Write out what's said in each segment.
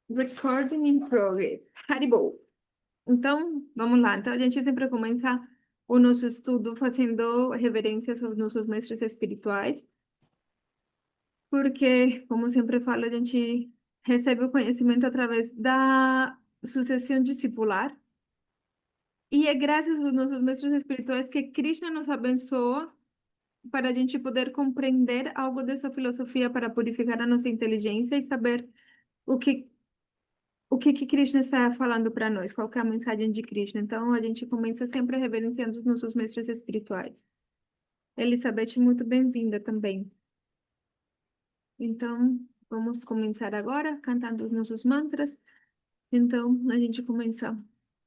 Recording in progress. Haribo. Então, vamos lá. Então, a gente sempre começa o nosso estudo fazendo reverências aos nossos mestres espirituais, porque, como sempre falo, a gente recebe o conhecimento através da sucessão discipular, e é graças aos nossos mestres espirituais que Krishna nos abençoa para a gente poder compreender algo dessa filosofia para purificar a nossa inteligência e saber o que que Krishna está falando para nós, qual que é a mensagem de Krishna. Então, a gente começa sempre reverenciando os nossos mestres espirituais. Elizabeth, muito bem-vinda também. Então, vamos começar agora cantando os nossos mantras. Então, a gente começa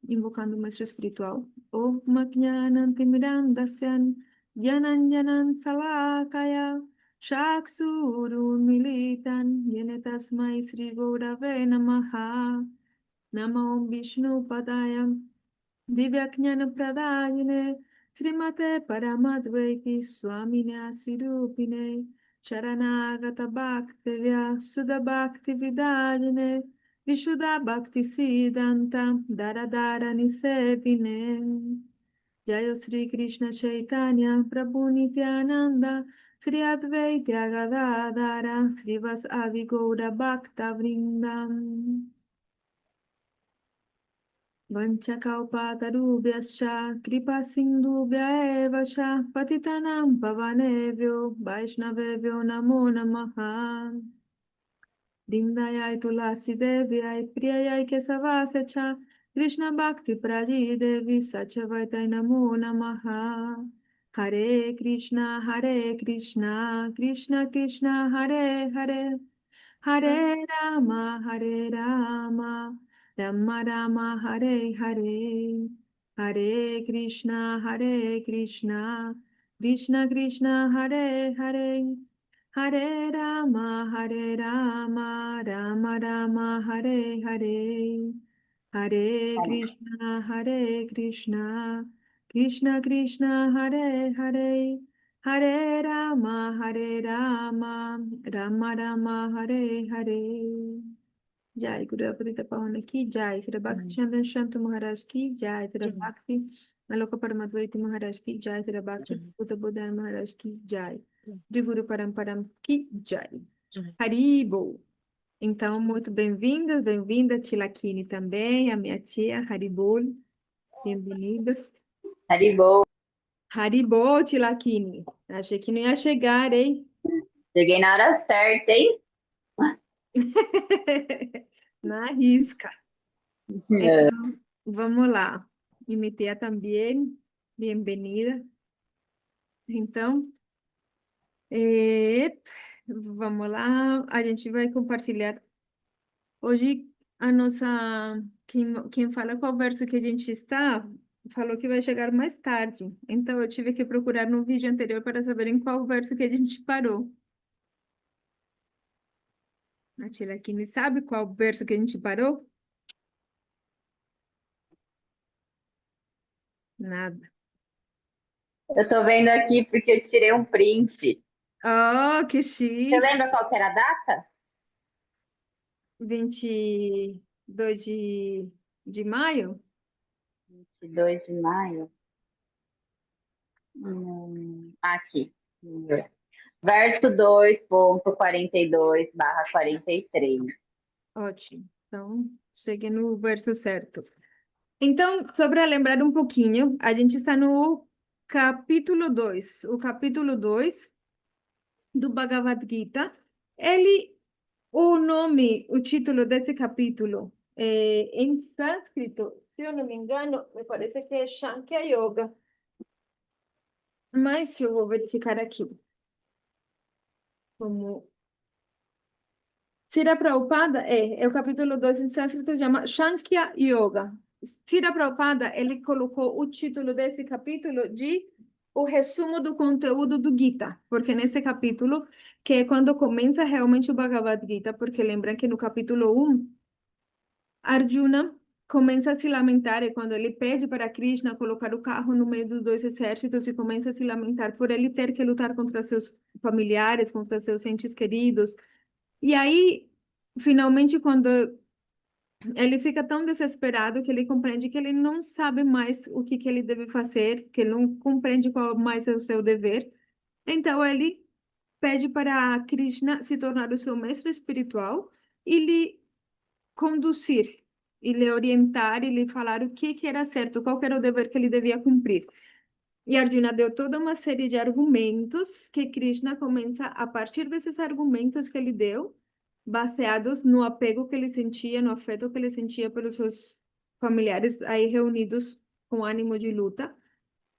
invocando o mestre espiritual. Om Jnanam Timirandasyan Jnanan Jnanan Salakaya Chakshurunmilitan Yena Tasmai Sri Gaurave Namaha Namo Vishnu Padaya Divyajnana Pradayane Srimate Paramadvaiti Swamine Asirupine Charanagata Bhaktivya Sudha Bhakti Vidayane Vishuddha Bhakti Siddhanta Daradara Nisevine Jaya Sri Krishna Chaitanya Prabhu Nityananda Sri Advaita Gadadara Srivas Adi Gaura Bhakta Vrindam Vanchakaupatarubhyascha kripa sindhubhya eva cha patitanam pavanebhyo vaishnavebhyo namo namaha Dindayai tulasi devyai priyayai kesavasya cha Krishna bhakti praji devi sachavaitai namo namaha Hare Krishna Krishna Krishna Hare Hare Hare Rama Hare Rama Rama Rama Hare Hare Hare Krishna Krishna Krishna Hare Hare Hare Rama Rama Rama Hare Hare Hare Krishna Krishna Krishna Hare Hare Hare Rama Rama Rama Hare Hare Jai Guru Apurita Pavana Ki Jai Sri Bhakti Chandan Shantu Maharaj Ki Jai Sri Bhakti Aloka Paramadvaiti Maharaj Ki Jai Sri Bhakti Buddha Buddha Maharaj Ki Jai Sri Guru Paramparam Ki Jai Haribo. Então, muito bem-vindas, bem-vinda Tilakini também, a minha tia Haribol, bem-vindas. Haribo, Haribo, Tilakini, achei que não ia chegar, hein? cheguei na hora certa, hein? Na risca. Então, vamos lá. E minha tia também, bem-vinda. Então, eh, vamos lá, a gente vai compartilhar hoje a nossa. Quem fala qual verso que a gente está, falou que vai chegar mais tarde. Então, eu tive que procurar no vídeo anterior para saber em qual verso que a gente parou. A tia aqui não sabe qual verso que a gente parou? Nada. Eu tô vendo aqui porque eu tirei um print. Oh, que Você chique! lembra qual que era a data? 22 de maio? 22 de maio. Aqui. Verso 2.42/43. Ótimo. Então, cheguei no verso certo. Então, só para lembrar um pouquinho, a gente está no capítulo 2. O capítulo 2 do Bhagavad Gita. O título desse capítulo em sânscrito, se eu não me engano, me parece que é Shankya Yoga. Mas eu vou verificar aqui. Como Srila Prabhupada é o capítulo 2 em sânscrito, chama Shankya Yoga. Srila Prabhupada, ele colocou o título desse capítulo de o resumo do conteúdo do Gita, porque nesse capítulo, que é quando começa realmente o Bhagavad Gita, porque lembra que no capítulo 1, Arjuna começa a se lamentar, e quando ele pede para Krishna colocar o carro no meio dos dois exércitos e começa a se lamentar por ele ter que lutar contra seus familiares, contra seus entes queridos, e aí, finalmente, quando Ele fica tão desesperado que ele compreende que ele não sabe mais o que ele deve fazer, que ele não compreende qual mais é o seu dever. Então ele pede para Krishna se tornar o seu mestre espiritual e lhe conduzir, e lhe orientar, e lhe falar o que era certo, qual que era o dever que ele devia cumprir. E Arjuna deu toda uma série de argumentos que Krishna começa, a partir desses argumentos que ele deu, baseados no apego que ele sentia, no afeto que ele sentia pelos seus familiares aí reunidos com ânimo de luta.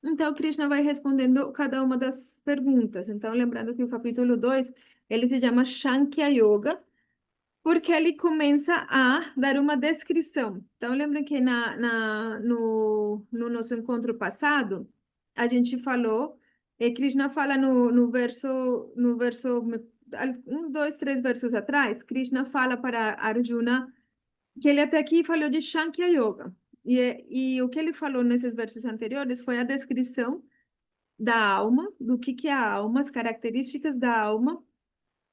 Então, Krishna vai respondendo cada uma das perguntas. Então, lembrando que o capítulo 2 ele se chama Shankya Yoga, porque ele começa a dar uma descrição. Então, lembra que no nosso encontro passado, a gente falou, Krishna fala um, dois, três versos atrás, Krishna fala para Arjuna que ele até aqui falou de Shankya Yoga. E o que ele falou nesses versos anteriores foi a descrição da alma, do que é a alma, as características da alma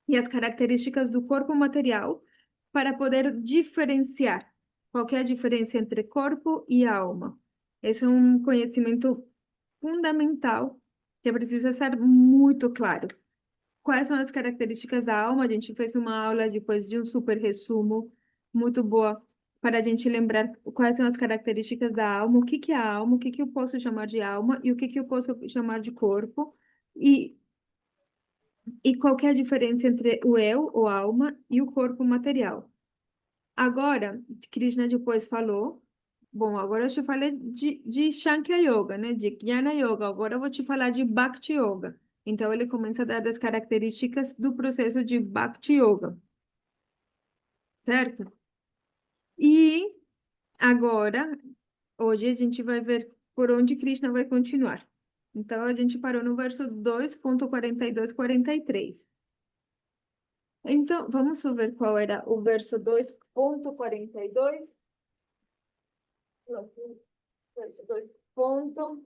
e as características do corpo material para poder diferenciar qual que é a diferença entre corpo e alma. Esse é um conhecimento fundamental que precisa ser muito claro. Quais são as características da alma? A gente fez uma aula depois de um super resumo muito boa para a gente lembrar quais são as características da alma, o que que é a alma, o que que eu posso chamar de alma e o que que eu posso chamar de corpo. E qual que é a diferença entre o eu, ou alma, e o corpo material. Agora, Krishna depois falou, bom, agora eu te falei de Shankya Yoga, né, de Jnana Yoga, agora eu vou te falar de Bhakti Yoga. Então, ele começa a dar as características do processo de Bhakti Yoga, certo? E agora, hoje a gente vai ver por onde Krishna vai continuar. Então, a gente parou no verso 2.42, 43. Então, vamos só ver qual era o verso 2.42. Não, verso 2 ponto.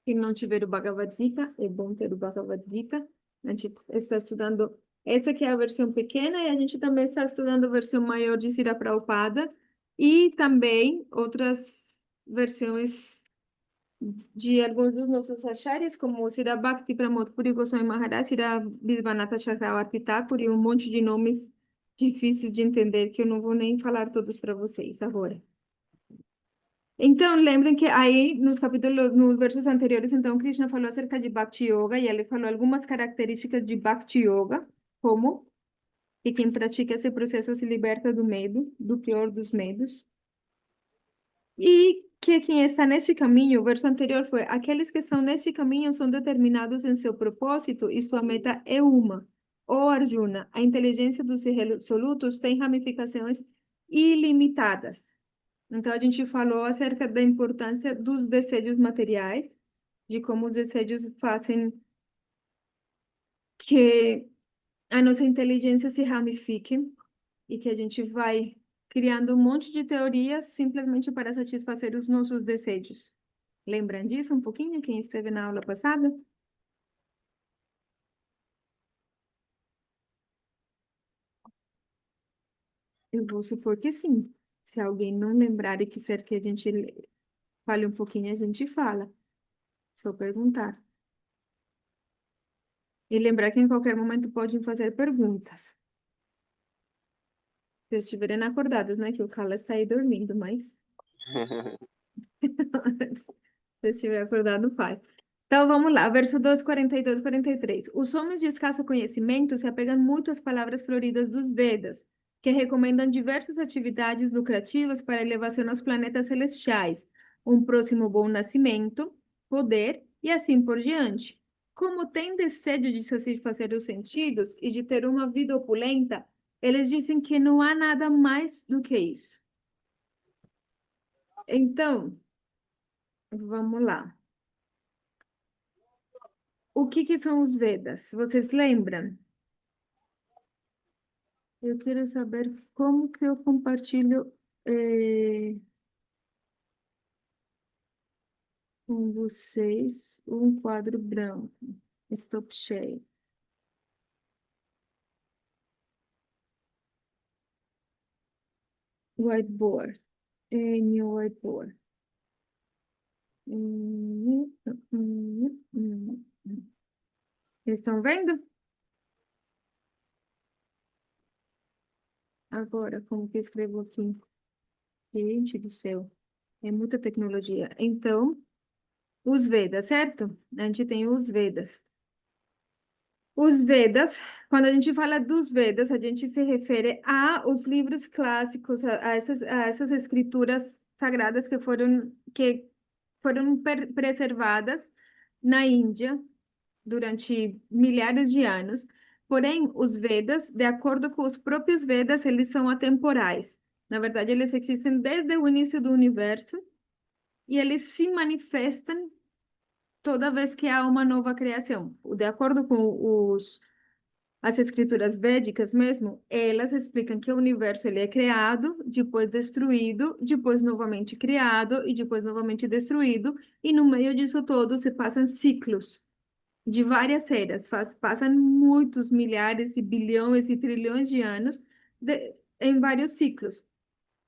Quem não tiver o Bhagavad Gita, é bom ter o Bhagavad Gita. A gente está estudando, essa aqui é a versão pequena, e a gente também está estudando a versão maior de Srila Prabhupada, e também outras versões de alguns dos nossos acharyas, como Srila Bhakti Pramod Puri Goswami Maharaj, Srila Visvanatha Chakravarti Thakur, e um monte de nomes difíceis de entender, que eu não vou nem falar todos para vocês agora. Então, lembrem que aí nos capítulos, nos versos anteriores, então, Krishna falou acerca de Bhakti Yoga, e ele falou algumas características de Bhakti Yoga, como que quem pratica esse processo se liberta do medo, do pior dos medos. E que quem está neste caminho, o verso anterior foi: aqueles que estão neste caminho são determinados em seu propósito e sua meta é uma. Ó Arjuna, a inteligência dos irresolutos tem ramificações ilimitadas. Então, a gente falou acerca da importância dos desejos materiais, de como os desejos fazem que a nossa inteligência se ramifique e que a gente vai criando um monte de teorias simplesmente para satisfazer os nossos desejos. Lembram disso um pouquinho, quem esteve na aula passada? Eu vou supor que sim. Se alguém não lembrar e quiser que a gente fale um pouquinho, a gente fala. Só perguntar. E lembrar que em qualquer momento podem fazer perguntas. Se estiverem acordados, né? Que o Carlos está aí dormindo, mas se estiver acordado, pai. Então vamos lá, verso 2, 42, 43. Os homens de escasso conhecimento se apegam muito às palavras floridas dos Vedas, que recomendam diversas atividades lucrativas para a elevação aos planetas celestiais, um próximo bom nascimento, poder e assim por diante. Como têm desejo de satisfazer os sentidos e de ter uma vida opulenta, eles dizem que não há nada mais do que isso. Então, vamos lá. O que que são os Vedas? Vocês lembram? Eu quero saber como que eu compartilho com vocês um quadro branco. Estou cheio. Whiteboard. New whiteboard. Estão vendo? Agora, como que eu escrevo aqui? Gente do céu, é muita tecnologia. Então, os Vedas, certo? A gente tem os Vedas. Os Vedas, quando a gente fala dos Vedas, a gente se refere a os livros clássicos, a essas escrituras sagradas que foram preservadas na Índia durante milhares de anos. Porém, os Vedas, de acordo com os próprios Vedas, eles são atemporais. Na verdade, eles existem desde o início do universo e eles se manifestam toda vez que há uma nova criação. De acordo com as escrituras védicas mesmo, elas explicam que o universo ele é criado, depois destruído, depois novamente criado e depois novamente destruído, e no meio disso todo se passam ciclos de várias eras, passam muitos milhares e bilhões e trilhões de anos em vários ciclos.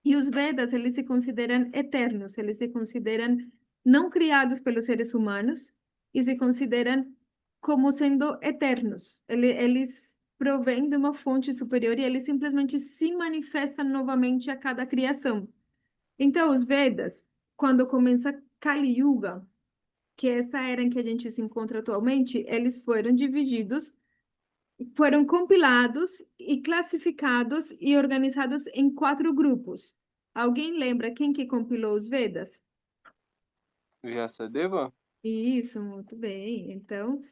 E os Vedas, eles se consideram eternos, eles se consideram não criados pelos seres humanos e se consideram como sendo eternos. Eles provêm de uma fonte superior e eles simplesmente se manifestam novamente a cada criação. Então, os Vedas, quando começa Kali Yuga, que é essa era em que a gente se encontra atualmente, eles foram divididos, foram compilados e classificados e organizados em quatro grupos. Alguém lembra quem que compilou os Vedas? Vyasadeva? Isso, muito bem. Então,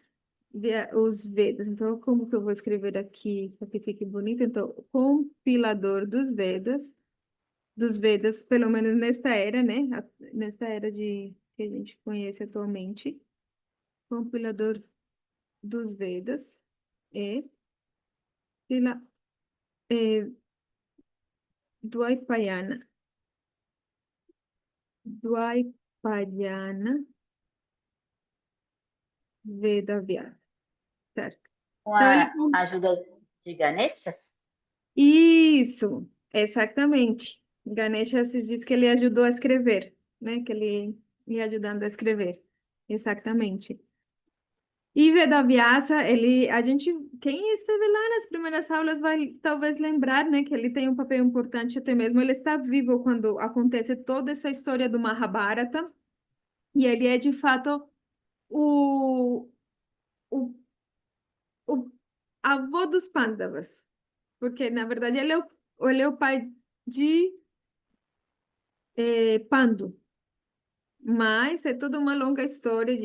os Vedas. Então, como que eu vou escrever aqui para que fique bonito? Então, compilador dos Vedas, pelo menos nesta era, né? Nesta era que a gente conhece atualmente. Compilador dos Vedas é, pela, é Dwaipayana. Dwaipayana Vedavyasa, certo? Com Então, a ajuda de Ganesha? Isso, exatamente. Ganesha se diz que ele ajudou a escrever, né? Que ele ia ajudando a escrever. Exatamente. E Vedavyasa, quem esteve lá nas primeiras aulas vai talvez lembrar, né, que ele tem um papel importante até mesmo. Ele está vivo quando acontece toda essa história do Mahabharata, e ele é de fato o, o, o avô dos Pandavas, porque na verdade ele é o pai de Pandu, mas é toda uma longa história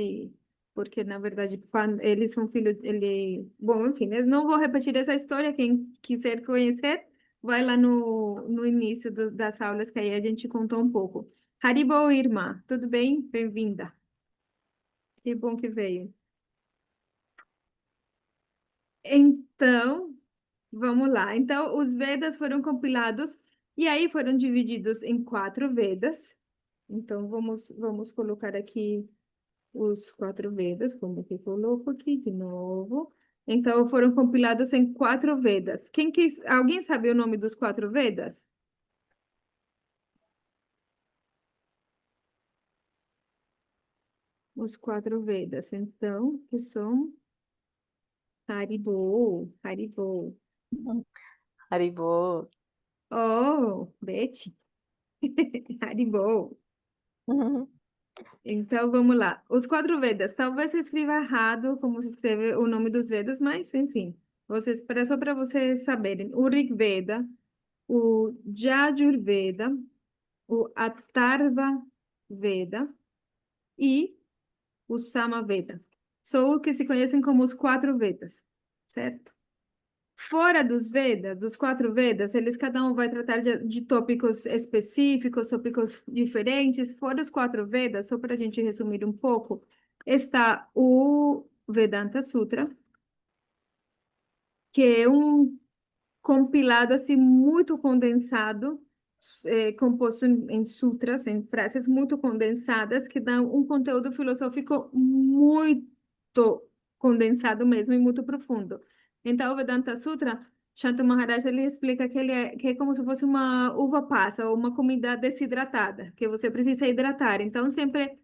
porque na verdade eles são filhos, bom, enfim, eu não vou repetir essa história, quem quiser conhecer, vai lá no início das aulas que aí a gente contou um pouco. Haribo, irmã, tudo bem? Bem-vinda. Que bom que veio. Então, vamos lá. Então, os Vedas foram compilados e aí foram divididos em quatro Vedas. Então, vamos colocar aqui os quatro Vedas, como que coloco aqui de novo. Então, foram compilados em quatro Vedas. Alguém sabe o nome dos quatro Vedas? Os quatro Vedas, então, que são Haribo, Haribo. Haribo. Oh, Betty, Haribo. Então, vamos lá. Os quatro Vedas. Talvez eu escreva errado como se escreve o nome dos Vedas, mas, enfim, só para vocês saberem. O Rig Veda, o Yajur-Veda, o Atharva Veda e o Sama-Veda. São o que se conhecem como os quatro Vedas, certo? Fora dos Vedas, dos quatro Vedas, eles cada um vai tratar de tópicos específicos, tópicos diferentes. Fora os quatro Vedas, só para a gente resumir um pouco, está o Vedanta Sutra, que é um compilado assim muito condensado, composto em sutras, em frases muito condensadas, que dão um conteúdo filosófico muito condensado mesmo e muito profundo. Então, o Vedanta Sutra Shanta Maharaj ele explica que é como se fosse uma uva passa ou uma comida desidratada, que você precisa hidratar. Então, sempre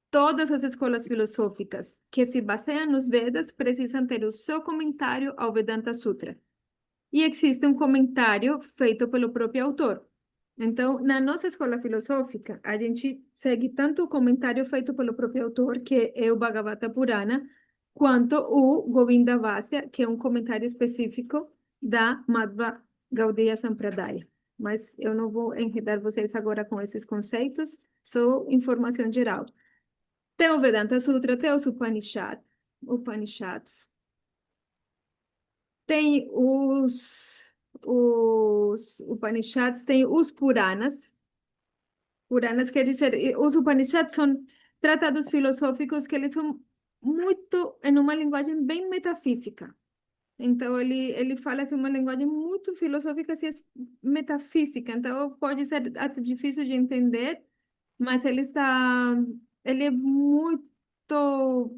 todas as escolas filosóficas que se baseiam nos Vedas precisam ter o seu comentário ao Vedanta Sutra. E existe um comentário feito pelo próprio autor. Então, na nossa escola filosófica, a gente segue tanto o comentário feito pelo próprio autor, que é o Bhagavata Purana, quanto o Govinda Vasya, que é um comentário específico da Madhva Gaudiya Sampradaya. Mas eu não vou enredar vocês agora com esses conceitos, só informação geral. Tem o Vedanta Sutra, tem os Upanishads, tem os Upanishads, tem os Puranas. Puranas quer dizer, os Upanishads são tratados filosóficos que eles são muito, em uma linguagem bem metafísica. Então, ele fala assim, uma linguagem muito filosófica, assim, metafísica. Então, pode ser até difícil de entender, mas ele é muito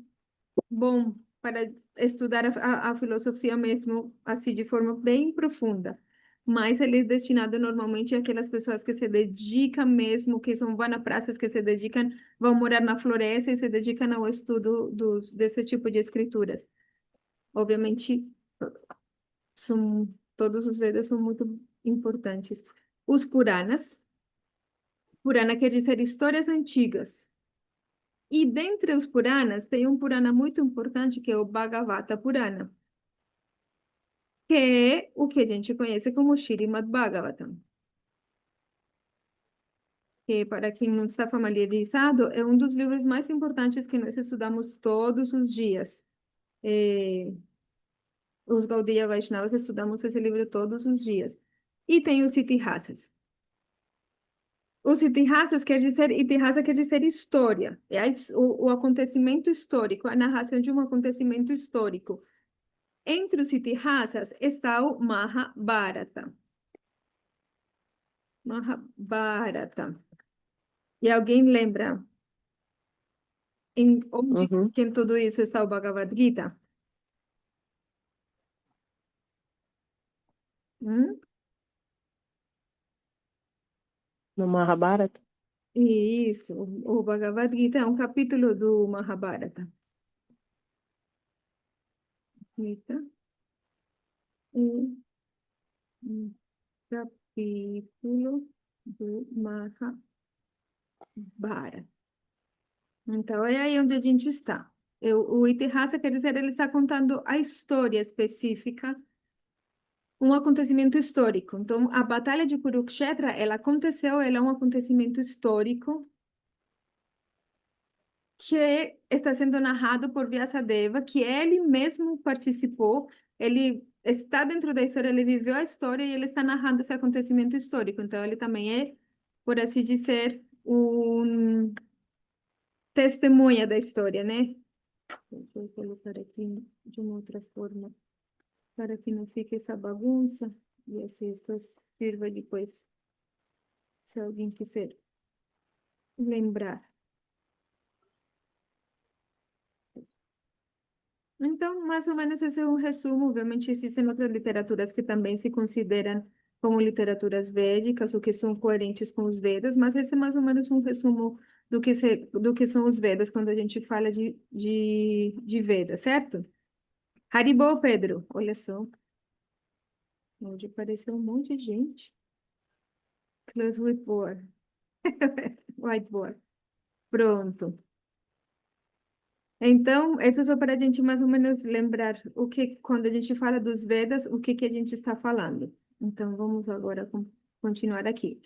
bom para estudar a filosofia mesmo, assim, de forma bem profunda. Mas ele é destinado normalmente àquelas pessoas que se dedicam mesmo, que são vanaprasthas, que se dedicam, vão morar na floresta e se dedicam ao estudo desse tipo de escrituras. Obviamente, todos os Vedas são muito importantes. Os Puranas, Purana quer dizer histórias antigas. E dentre os Puranas, tem um Purana muito importante, que é o Bhagavata Purana, que é o que a gente conhece como Srimad Bhagavatam, que, para quem não está familiarizado, é um dos livros mais importantes que nós estudamos todos os dias. Os Gaudiya Vaishnavas estudamos esse livro todos os dias. E tem os Itihasas. Os Itihasas Itihasa quer dizer história, é o acontecimento histórico, a narração de um acontecimento histórico. Entre os Itihasas está o Mahabharata. Mahabharata. E alguém lembra onde Uhum. que em tudo isso está o Bhagavad Gita? Hum? No Mahabharata? Isso, o Bhagavad Gita é um capítulo do Mahabharata. Gita é um capítulo do Mahabharata. Então, é aí onde a gente está. O Itihasa quer dizer, ele está contando a história específica, um acontecimento histórico. Então, a Batalha de Kurukshetra, ela aconteceu, ela é um acontecimento histórico que está sendo narrado por Vyasadeva, que ele mesmo participou, ele está dentro da história, ele viveu a história e ele está narrando esse acontecimento histórico. Então, ele também é, por assim dizer, um testemunha da história, né? Vou colocar aqui de uma outra forma, para que não fique essa bagunça, e assim isso sirva depois, se alguém quiser lembrar. Então, mais ou menos esse é um resumo. Obviamente, existem outras literaturas que também se consideram como literaturas védicas, ou que são coerentes com os Vedas, mas esse é mais ou menos um resumo do que são os Vedas quando a gente fala de Vedas, certo? Haribol, Pedro. Olha só, hoje apareceu um monte de gente. Close whiteboard. Whiteboard. Pronto. Então, isso é só para a gente mais ou menos lembrar quando a gente fala dos Vedas, que a gente está falando. Então, vamos agora continuar aqui.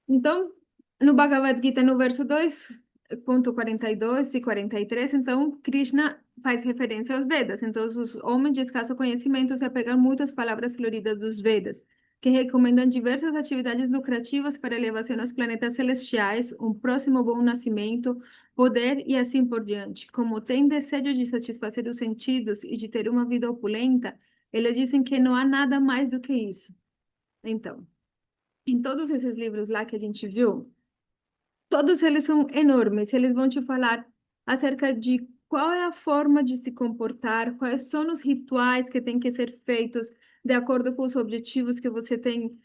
Então, no Bhagavad Gita, no verso 2.42 e 43, então, Krishna faz referência aos Vedas. Então, os homens de escasso conhecimento se apegam muito às palavras floridas dos Vedas, que recomendam diversas atividades lucrativas para elevação aos planetas celestiais, um próximo bom nascimento, poder e assim por diante. Como têm desejo de satisfazer os sentidos e de ter uma vida opulenta, eles dizem que não há nada mais do que isso. Então, em todos esses livros lá que a gente viu, todos eles são enormes. Eles vão te falar acerca de qual é a forma de se comportar, quais são os rituais que têm que ser feitos de acordo com os objetivos que você tem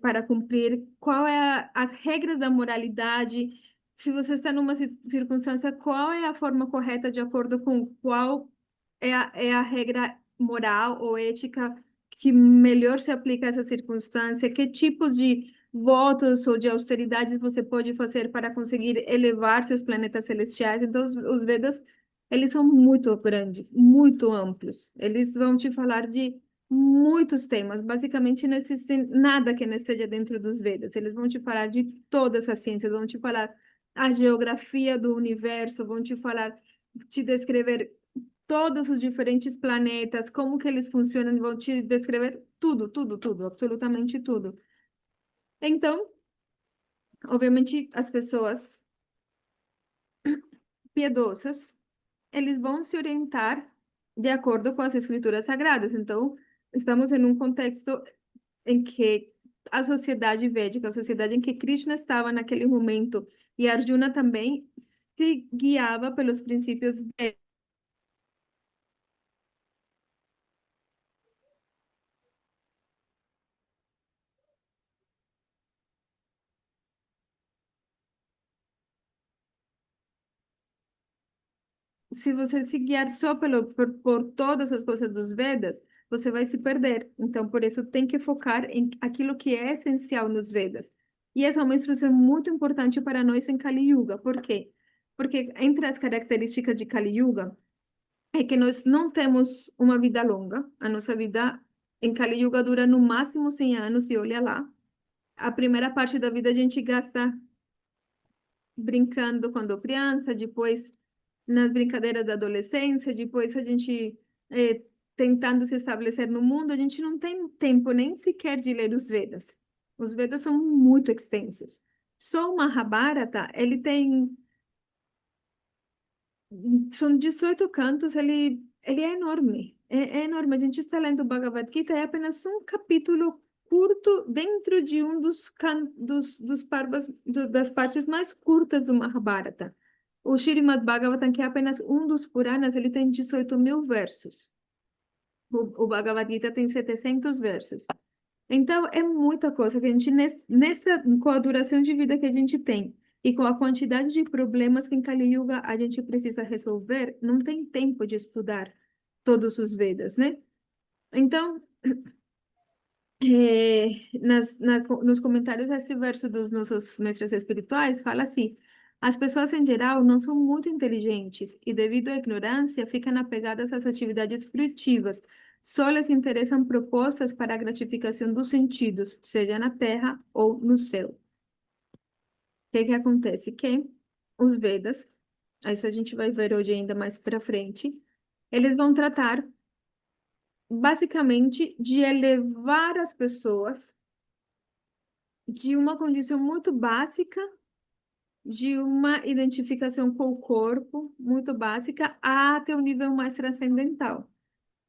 para cumprir, qual é as regras da moralidade, se você está numa circunstância, qual é a forma correta de acordo com qual é a regra moral ou ética que melhor se aplica a essa circunstância, que tipos de votos ou de austeridades você pode fazer para conseguir elevar seus planetas celestiais. Então, os Vedas, eles são muito grandes, muito amplos. Eles vão te falar de muitos temas, basicamente nada que não esteja dentro dos Vedas. Eles vão te falar de todas as ciências, vão te falar a geografia do universo, vão te falar, te descrever todos os diferentes planetas, como que eles funcionam, vão te descrever tudo, tudo, tudo, absolutamente tudo. Então, obviamente, as pessoas piedosas, eles vão se orientar de acordo com as escrituras sagradas. Então, estamos em um contexto em que a sociedade védica, a sociedade em que Krishna estava naquele momento, e Arjuna também se guiava pelos princípios védicos. Se você se guiar só por todas as coisas dos Vedas, você vai se perder. Então, por isso, tem que focar em aquilo que é essencial nos Vedas. E essa é uma instrução muito importante para nós em Kali Yuga. Por quê? Porque entre as características de Kali Yuga é que nós não temos uma vida longa. A nossa vida em Kali Yuga dura no máximo 100 anos, e olha lá. A primeira parte da vida a gente gasta brincando quando criança, depois nas brincadeiras da adolescência, depois a gente tentando se estabelecer no mundo, a gente não tem tempo nem sequer de ler os Vedas. Os Vedas são muito extensos. Só o Mahabharata, ele tem, são 18 cantos, ele é enorme, é enorme. A gente está lendo o Bhagavad Gita, é apenas um capítulo curto dentro de um dos das partes mais curtas do Mahabharata. O Srimad Bhagavatam, que é apenas um dos Puranas, ele tem 18.000 versos. O Bhagavad Gita tem 700 versos. Então, é muita coisa que a gente, com a duração de vida que a gente tem e com a quantidade de problemas que em Kali Yuga a gente precisa resolver, não tem tempo de estudar todos os Vedas, né? Então, nos comentários desse verso dos nossos mestres espirituais, fala assim: as pessoas em geral não são muito inteligentes e, devido à ignorância, ficam apegadas às atividades fruitivas. Só lhes interessam propostas para a gratificação dos sentidos, seja na terra ou no céu. O que acontece? Que os Vedas, isso a gente vai ver hoje ainda mais para frente, eles vão tratar basicamente de elevar as pessoas de uma condição muito básica, de uma identificação com o corpo muito básica, até um nível mais transcendental.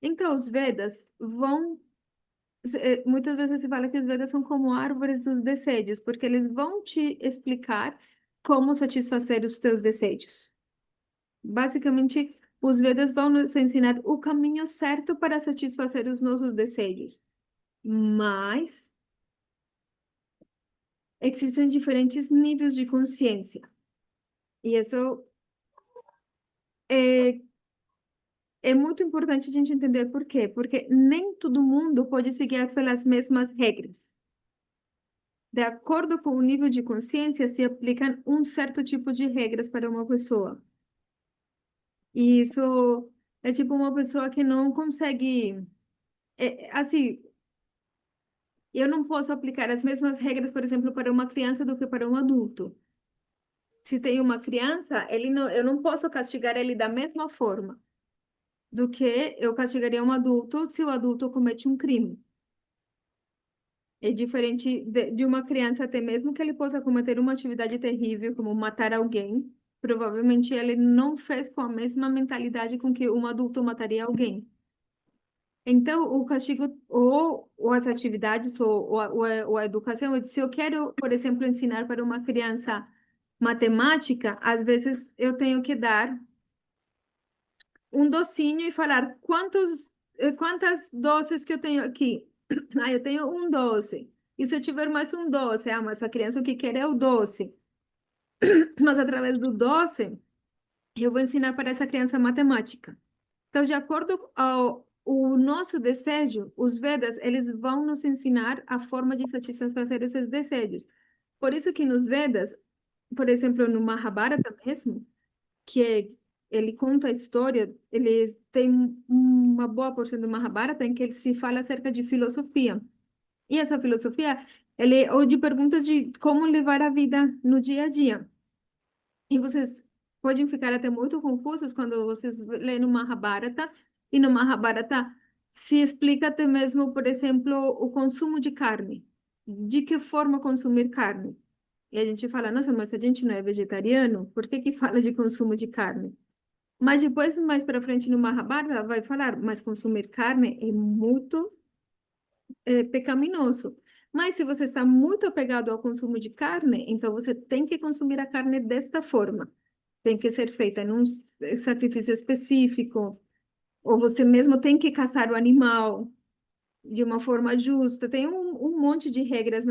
Então, os Vedas vão. Muitas vezes se fala que os Vedas são como árvores dos desejos, porque eles vão te explicar como satisfazer os teus desejos. Basicamente, os Vedas vão nos ensinar o caminho certo para satisfazer os nossos desejos. Mas existem diferentes níveis de consciência. E isso é, é muito importante a gente entender por quê. Porque nem todo mundo pode seguir pelas mesmas regras. De acordo com o nível de consciência, se aplicam um certo tipo de regras para uma pessoa. E isso é tipo uma pessoa que não consegue. Assim, eu não posso aplicar as mesmas regras, por exemplo, para uma criança do que para um adulto. Se tem uma criança, eu não posso castigar ele da mesma forma do que eu castigaria um adulto se o adulto comete um crime. É diferente de uma criança, até mesmo que ele possa cometer uma atividade terrível, como matar alguém, provavelmente ele não fez com a mesma mentalidade com que um adulto mataria alguém. Então, o castigo ou as atividades ou a educação, se eu quero, por exemplo, ensinar para uma criança matemática, às vezes eu tenho que dar um docinho e falar quantos quantas doces que eu tenho aqui? Ah, eu tenho um doce. E se eu tiver mais um doce? Ah, mas a criança o que quer é o doce. Mas através do doce, eu vou ensinar para essa criança matemática. Então, de acordo ao o nosso desejo, os Vedas, eles vão nos ensinar a forma de satisfazer esses desejos. Por isso que nos Vedas, por exemplo, no Mahabharata mesmo, ele conta a história, ele tem uma boa porção do Mahabharata em que ele se fala acerca de filosofia. E essa filosofia, ou de perguntas de como levar a vida no dia a dia. E vocês podem ficar até muito confusos quando vocês lêem no Mahabharata, e no Mahabharata se explica até mesmo, por exemplo, o consumo de carne. De que forma consumir carne? E a gente fala, nossa, mas a gente não é vegetariano, por que que fala de consumo de carne? Mas depois, mais para frente no Mahabharata, vai falar, mas consumir carne é muito pecaminoso. Mas se você está muito apegado ao consumo de carne, então você tem que consumir a carne desta forma. Tem que ser feita em um sacrifício específico, ou você mesmo tem que caçar o animal de uma forma justa. Tem um monte de regras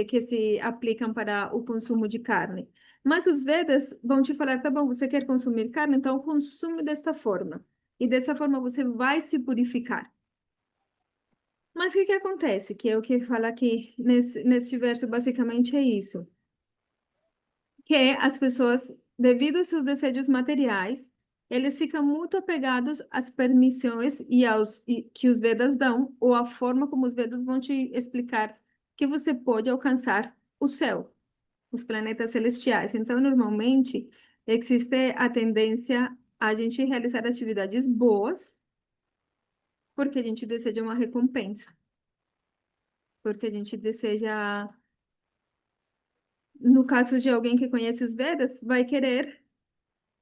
que se aplicam para o consumo de carne. Mas os Vedas vão te falar, tá bom, você quer consumir carne, então consume dessa forma. E dessa forma você vai se purificar. Mas o que que acontece? Que é o que fala aqui nesse verso, basicamente é isso. Que as pessoas, devido aos seus desejos materiais, eles ficam muito apegados às permissões que os Vedas dão, ou à forma como os Vedas vão te explicar que você pode alcançar o céu, os planetas celestiais. Então, normalmente, existe a tendência a gente realizar atividades boas, porque a gente deseja uma recompensa, porque a gente deseja. No caso de alguém que conhece os Vedas, vai querer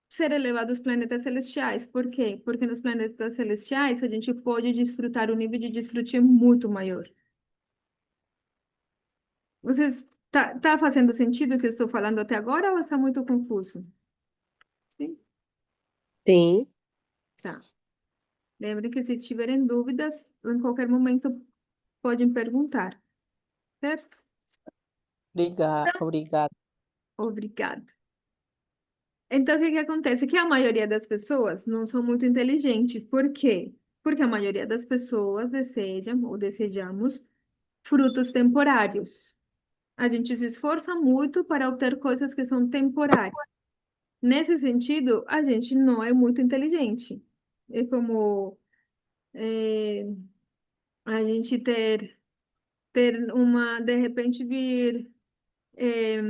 ser elevado aos planetas celestiais. Por quê? Porque nos planetas celestiais a gente pode desfrutar, o nível de desfrute é muito maior. Vocês tá fazendo sentido o que eu estou falando até agora ou está muito confuso? Sim? Sim, Tá. Lembre que se tiverem dúvidas, em qualquer momento podem perguntar, certo? obrigado. Obrigado. Então, o que que acontece? Que a maioria das pessoas não são muito inteligentes. Por quê? Porque a maioria das pessoas desejam ou desejamos frutos temporários. A gente se esforça muito para obter coisas que são temporárias. Nesse sentido, a gente não é muito inteligente. É como é, a gente ter de repente vir. é,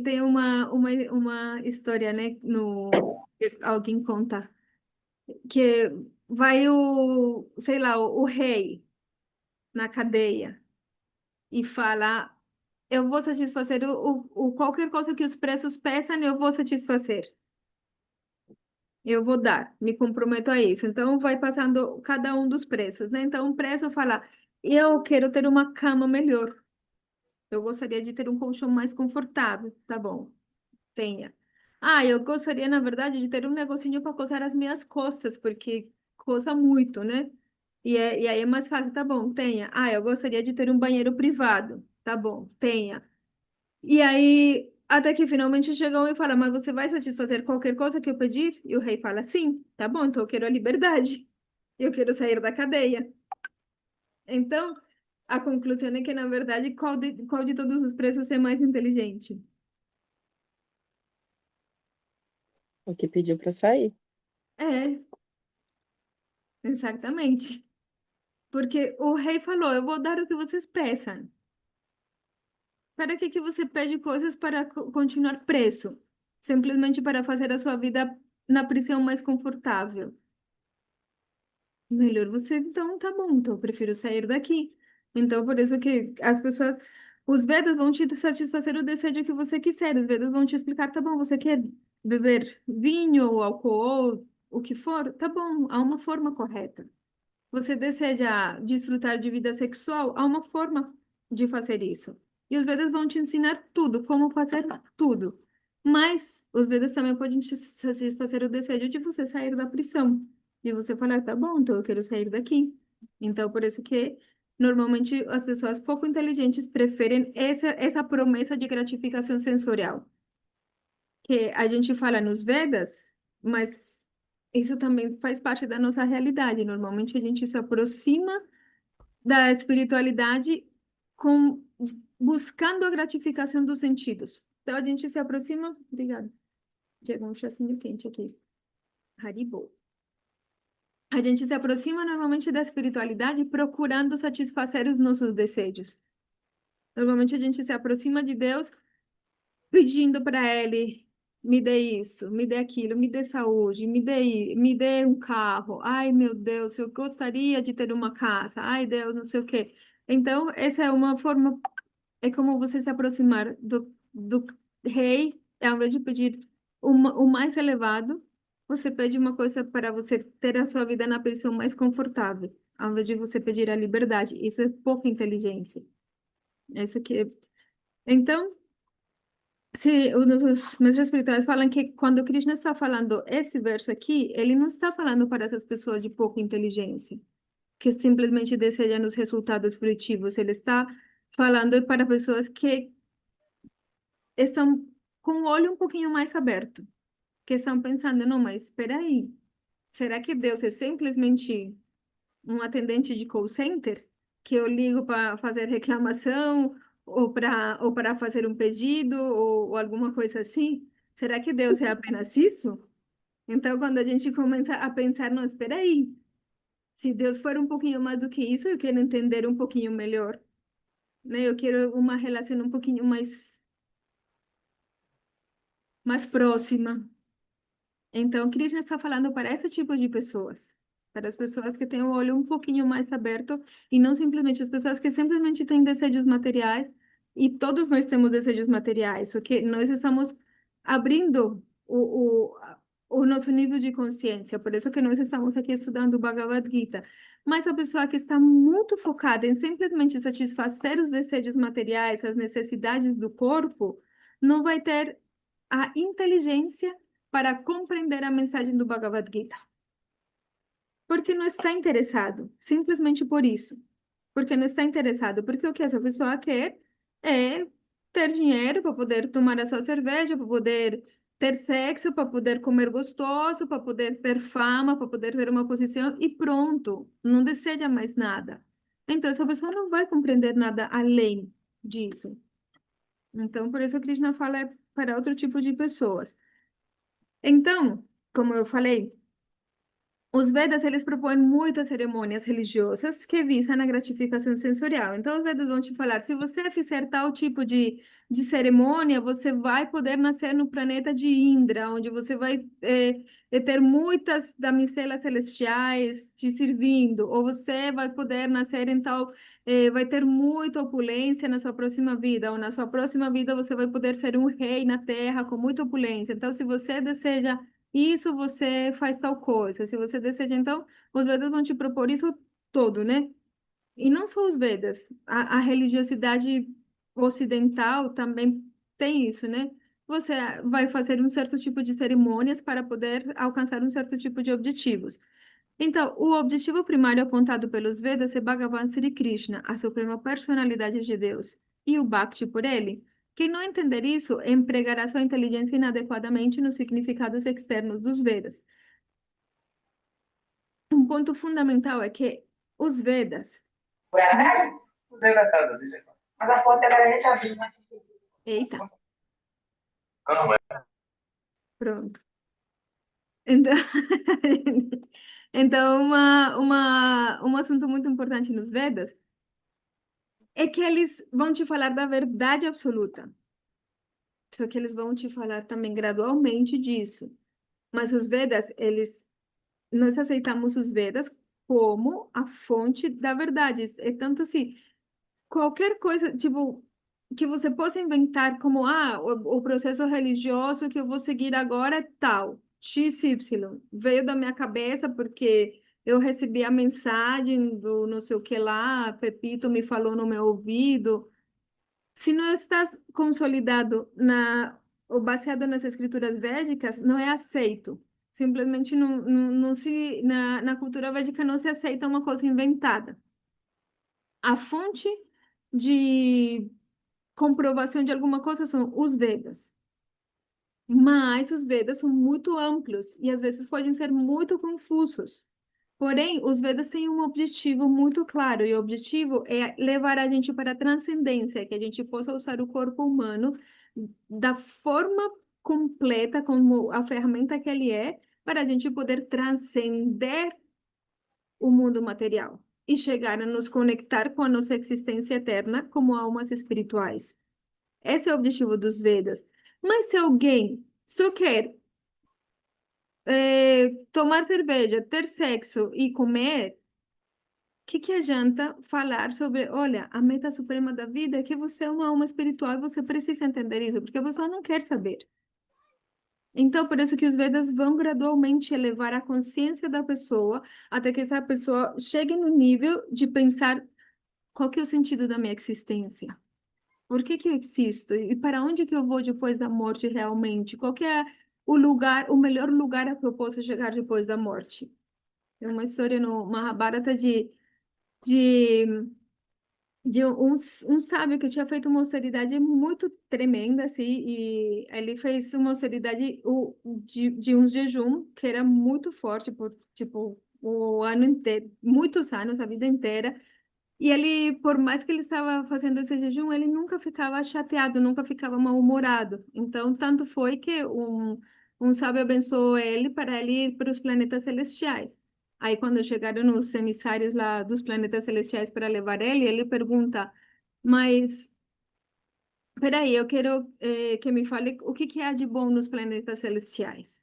tem uma história, né, que alguém conta. Que vai sei lá, o rei na cadeia e fala, eu vou satisfazer qualquer coisa que os preços peçam, eu vou satisfazer. Eu vou dar, me comprometo a isso. Então, vai passando cada um dos preços, né? Então, o preço fala, eu quero ter uma cama melhor. Eu gostaria de ter um colchão mais confortável. Tá bom, tenha. Ah, eu gostaria, na verdade, de ter um negocinho para coçar as minhas costas, porque coça muito, né? E aí é mais fácil, tá bom, tenha. Ah, eu gostaria de ter um banheiro privado. Tá bom, tenha. E aí, até que finalmente chegam e fala, mas você vai satisfazer qualquer coisa que eu pedir? E o rei fala, sim, tá bom, então eu quero a liberdade. Eu quero sair da cadeia. Então, a conclusão é que, na verdade, qual de todos os preços é mais inteligente? O que pediu para sair. É, exatamente. Porque o rei falou, eu vou dar o que vocês peçam. Para que você pede coisas para continuar preso? Simplesmente para fazer a sua vida na prisão mais confortável. Melhor você, então, tá bom, então eu prefiro sair daqui. Então, por isso que as pessoas, os Vedas vão te satisfazer o desejo que você quiser. Os Vedas vão te explicar, tá bom, você quer beber vinho ou álcool, o que for? Tá bom, há uma forma correta. Você deseja desfrutar de vida sexual? Há uma forma de fazer isso. E os Vedas vão te ensinar tudo, como fazer tudo. Mas os Vedas também podem te satisfazer o desejo de você sair da prisão. E você falar, tá bom, então eu quero sair daqui. Então, por isso que normalmente as pessoas pouco inteligentes preferem essa promessa de gratificação sensorial, que a gente fala nos Vedas, mas isso também faz parte da nossa realidade. Normalmente a gente se aproxima da espiritualidade com buscando a gratificação dos sentidos. Então a gente se aproxima, obrigada. Chegou um chacinho quente aqui. Haribo. A gente se aproxima normalmente da espiritualidade procurando satisfazer os nossos desejos. Normalmente a gente se aproxima de Deus pedindo para Ele, me dê isso, me dê aquilo, me dê saúde, me dê um carro. Ai, meu Deus, eu gostaria de ter uma casa. Ai, Deus, não sei o quê. Então, essa é uma forma, é como você se aproximar do rei, ao invés de pedir o mais elevado, você pede uma coisa para você ter a sua vida na posição mais confortável, ao invés de você pedir a liberdade. Isso é pouca inteligência. Essa aqui é... Então, se os mestres espirituais falam que quando Krishna está falando esse verso aqui, ele não está falando para essas pessoas de pouca inteligência, que simplesmente desejam os resultados frutivos. Ele está falando para pessoas que estão com o olho um pouquinho mais aberto, que estão pensando, não, mas espera aí, será que Deus é simplesmente um atendente de call center que eu ligo para fazer reclamação ou para fazer um pedido ou alguma coisa assim? Será que Deus é apenas isso? Então, quando a gente começa a pensar, não, espera aí, se Deus for um pouquinho mais do que isso, eu quero entender um pouquinho melhor, né? Eu quero uma relação um pouquinho mais próxima. Então, Krishna está falando para esse tipo de pessoas, para as pessoas que têm o olho um pouquinho mais aberto e não simplesmente as pessoas que simplesmente têm desejos materiais, e todos nós temos desejos materiais, só que nós estamos abrindo o nosso nível de consciência, por isso que nós estamos aqui estudando o Bhagavad Gita. Mas a pessoa que está muito focada em simplesmente satisfazer os desejos materiais, as necessidades do corpo, não vai ter a inteligência para compreender a mensagem do Bhagavad Gita. Porque não está interessado, simplesmente por isso. Porque não está interessado, porque o que essa pessoa quer é ter dinheiro para poder tomar a sua cerveja, para poder ter sexo, para poder comer gostoso, para poder ter fama, para poder ter uma posição e pronto, não deseja mais nada. Então essa pessoa não vai compreender nada além disso. Então por isso Krishna fala é para outro tipo de pessoas. Então, como eu falei, os Vedas, eles propõem muitas cerimônias religiosas que visam a gratificação sensorial. Então, os Vedas vão te falar, se você fizer tal tipo de cerimônia, você vai poder nascer no planeta de Indra, onde você vai ter muitas damiselas celestiais te servindo, ou você vai poder nascer em tal, vai ter muita opulência na sua próxima vida, ou na sua próxima vida você vai poder ser um rei na terra com muita opulência. Então, se você deseja isso, você faz tal coisa. Se você deseja, então, os Vedas vão te propor isso todo, né? E não só os Vedas, a religiosidade ocidental também tem isso, né? Você vai fazer um certo tipo de cerimônias para poder alcançar um certo tipo de objetivos. Então, o objetivo primário apontado pelos Vedas é Bhagavan Sri Krishna, a suprema personalidade de Deus, e o Bhakti por ele. Quem não entender isso empregará sua inteligência inadequadamente nos significados externos dos Vedas. Um ponto fundamental é que os Vedas. Mas a porta agora já abriu, mas... Eita, pronto. Então, então um assunto muito importante nos Vedas é que eles vão te falar da verdade absoluta. Só que eles vão te falar também gradualmente disso. Mas os Vedas, nós aceitamos os Vedas como a fonte da verdade. É tanto assim, qualquer coisa, tipo, que você possa inventar como, o processo religioso que eu vou seguir agora é tal, XY, veio da minha cabeça porque eu recebi a mensagem do não sei o que lá, Pepito me falou no meu ouvido. Se não está consolidado ou baseado nas escrituras védicas, não é aceito. Simplesmente não se, na cultura védica não se aceita uma coisa inventada. A fonte de comprovação de alguma coisa são os Vedas. Mas os Vedas são muito amplos e às vezes podem ser muito confusos. Porém, os Vedas têm um objetivo muito claro, e o objetivo é levar a gente para a transcendência, que a gente possa usar o corpo humano da forma completa, como a ferramenta que ele é, para a gente poder transcender o mundo material e chegar a nos conectar com a nossa existência eterna como almas espirituais. Esse é o objetivo dos Vedas. Mas se alguém só quer tomar cerveja, ter sexo e comer, o que adianta falar sobre, olha, a meta suprema da vida é que você é uma alma espiritual e você precisa entender isso, porque a pessoa não quer saber. Então, por isso que os Vedas vão gradualmente elevar a consciência da pessoa até que essa pessoa chegue no nível de pensar qual que é o sentido da minha existência. Por que eu existo? E para onde que eu vou depois da morte realmente? Qual que é o lugar, o melhor lugar a que eu posso chegar depois da morte? Tem uma história no Mahabharata de, de um sábio que tinha feito uma austeridade muito tremenda, assim, e ele fez uma austeridade de um jejum que era muito forte, por, tipo, o ano inteiro, muitos anos, a vida inteira. E ele, por mais que ele estava fazendo esse jejum, ele nunca ficava chateado, nunca ficava mal-humorado. Então, tanto foi que um sábio abençoou ele para ele ir para os planetas celestiais. Aí, quando chegaram os emissários lá dos planetas celestiais para levar ele, ele pergunta, mas, peraí, eu quero que me fale o que há de bom nos planetas celestiais.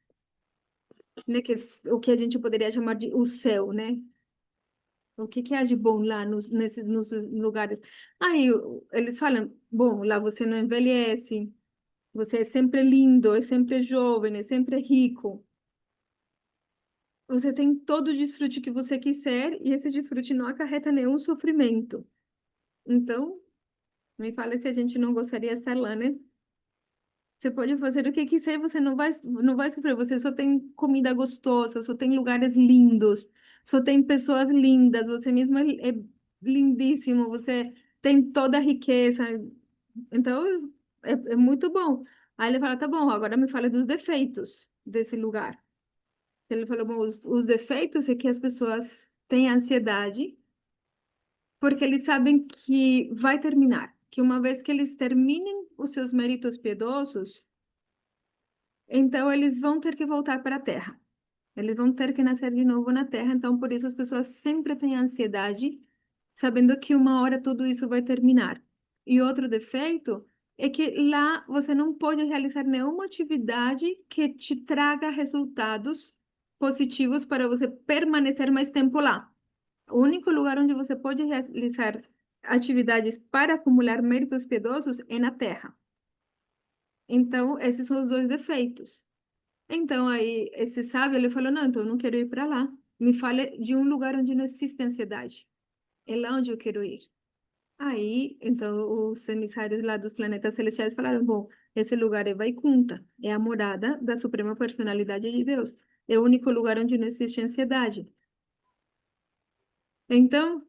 Né? O que a gente poderia chamar de o céu, né? O que há de bom lá nos lugares? Aí eles falam, bom, lá você não envelhece, você é sempre lindo, é sempre jovem, é sempre rico. Você tem todo o desfrute que você quiser e esse desfrute não acarreta nenhum sofrimento. Então, me fala se a gente não gostaria de estar lá, né? Você pode fazer o que quiser, você não vai sofrer. Você só tem comida gostosa, só tem lugares lindos, só tem pessoas lindas. Você mesmo é lindíssimo, você tem toda a riqueza. Então, é muito bom. Aí ele fala, tá bom, agora me fala dos defeitos desse lugar. Ele falou, bom, os defeitos é que as pessoas têm ansiedade, porque eles sabem que vai terminar. Que uma vez que eles terminem os seus méritos piedosos, então, eles vão ter que voltar para a Terra. Eles vão ter que nascer de novo na Terra. Então, por isso, as pessoas sempre têm ansiedade, sabendo que uma hora tudo isso vai terminar. E outro defeito é que lá você não pode realizar nenhuma atividade que te traga resultados positivos para você permanecer mais tempo lá. O único lugar onde você pode realizar atividades para acumular méritos piedosos é na Terra. Então, esses são os dois defeitos. Então, aí, esse sábio, ele falou, não, então eu não quero ir para lá. Me fale de um lugar onde não existe ansiedade. É lá onde eu quero ir. Aí, então, os emissários lá dos planetas celestiais falaram, bom, esse lugar é Vaikunta, é a morada da Suprema Personalidade de Deus. É o único lugar onde não existe ansiedade. Então,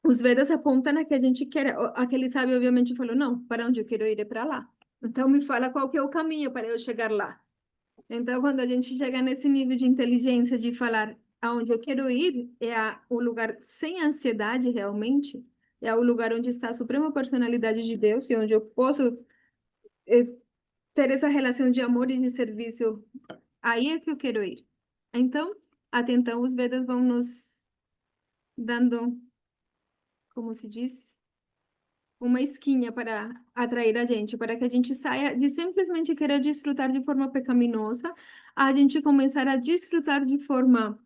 os Vedas apontam a que a gente quer. Aquele sábio, obviamente, falou, não, para onde eu quero ir é para lá. Então, me fala qual que é o caminho para eu chegar lá. Então, quando a gente chega nesse nível de inteligência de falar aonde eu quero ir, é o lugar sem ansiedade realmente, é o lugar onde está a suprema personalidade de Deus e onde eu posso eh, ter essa relação de amor e de serviço, aí é que eu quero ir. Então, até então, os Vedas vão nos dando, como se diz, uma esquinha para atrair a gente, para que a gente saia de simplesmente querer desfrutar de forma pecaminosa, a gente começar a desfrutar de forma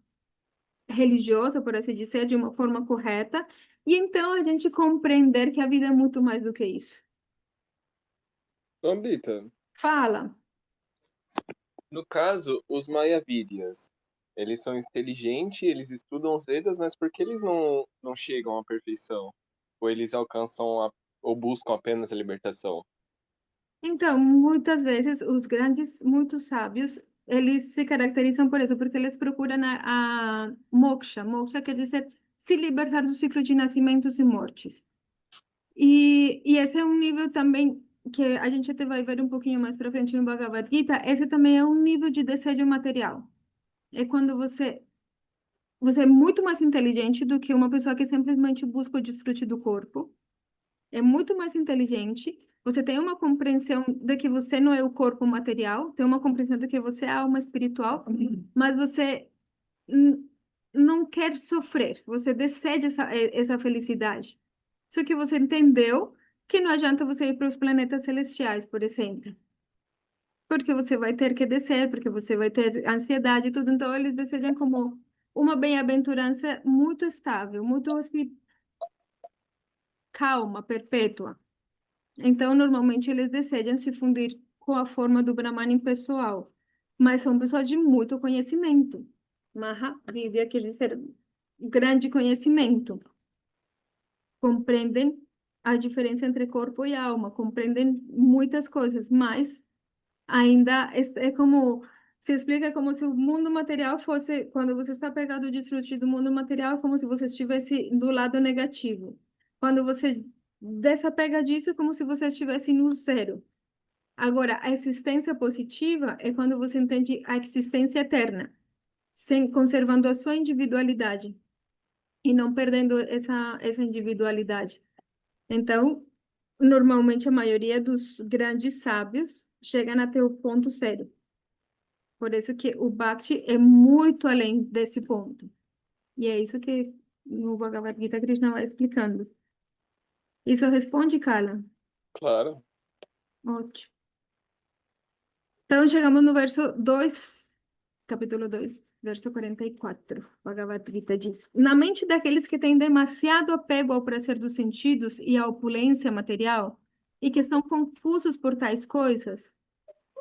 religiosa, por assim dizer, de uma forma correta, e então a gente compreender que a vida é muito mais do que isso. Amrita, Fala. no caso, os Mayavidyas, eles são inteligentes, eles estudam os Vedas, mas por que eles não chegam à perfeição? Ou eles alcançam ou buscam apenas a libertação? Então, muitas vezes os grandes, muitos sábios eles se caracterizam por isso, porque eles procuram a moksha. Moksha quer dizer se libertar do ciclo de nascimentos e mortes. E esse é um nível também que a gente até vai ver um pouquinho mais para frente no Bhagavad Gita. Esse também é um nível de desejo material. É quando você é muito mais inteligente do que uma pessoa que simplesmente busca o desfrute do corpo. É muito mais inteligente. Você tem uma compreensão de que você não é o corpo material, tem uma compreensão de que você é a alma espiritual, mas você n- não quer sofrer. Você deseja essa felicidade. Só que você entendeu que não adianta você ir para os planetas celestiais, por exemplo. Porque você vai ter que descer, porque você vai ter ansiedade e tudo. Então, eles desejam como uma bem-aventurança muito estável, muito assim, calma, perpétua. Então, normalmente, eles desejam se fundir com a forma do Brahman pessoal. Mas são pessoas de muito conhecimento. Maha Vidya quer dizer grande conhecimento. Compreendem a diferença entre corpo e alma, compreendem muitas coisas, mas ainda é como se explica como se o mundo material fosse, quando você está pegado ao desfrute do mundo material, é como se você estivesse do lado negativo. Quando você desapega disso, é como se você estivesse no zero. Agora, a existência positiva é quando você entende a existência eterna, sem conservando a sua individualidade e não perdendo essa individualidade. Então, normalmente a maioria dos grandes sábios chegam até o ponto zero. Por isso que o Bhakti é muito além desse ponto. E é isso que no Bhagavad Gita Krishna vai explicando. Isso responde, Kala? Claro. Ótimo. Então, chegamos no verso 2, capítulo 2, verso 44. Bhagavad Gita diz: Na mente daqueles que têm demasiado apego ao prazer dos sentidos e à opulência material, e que são confusos por tais coisas,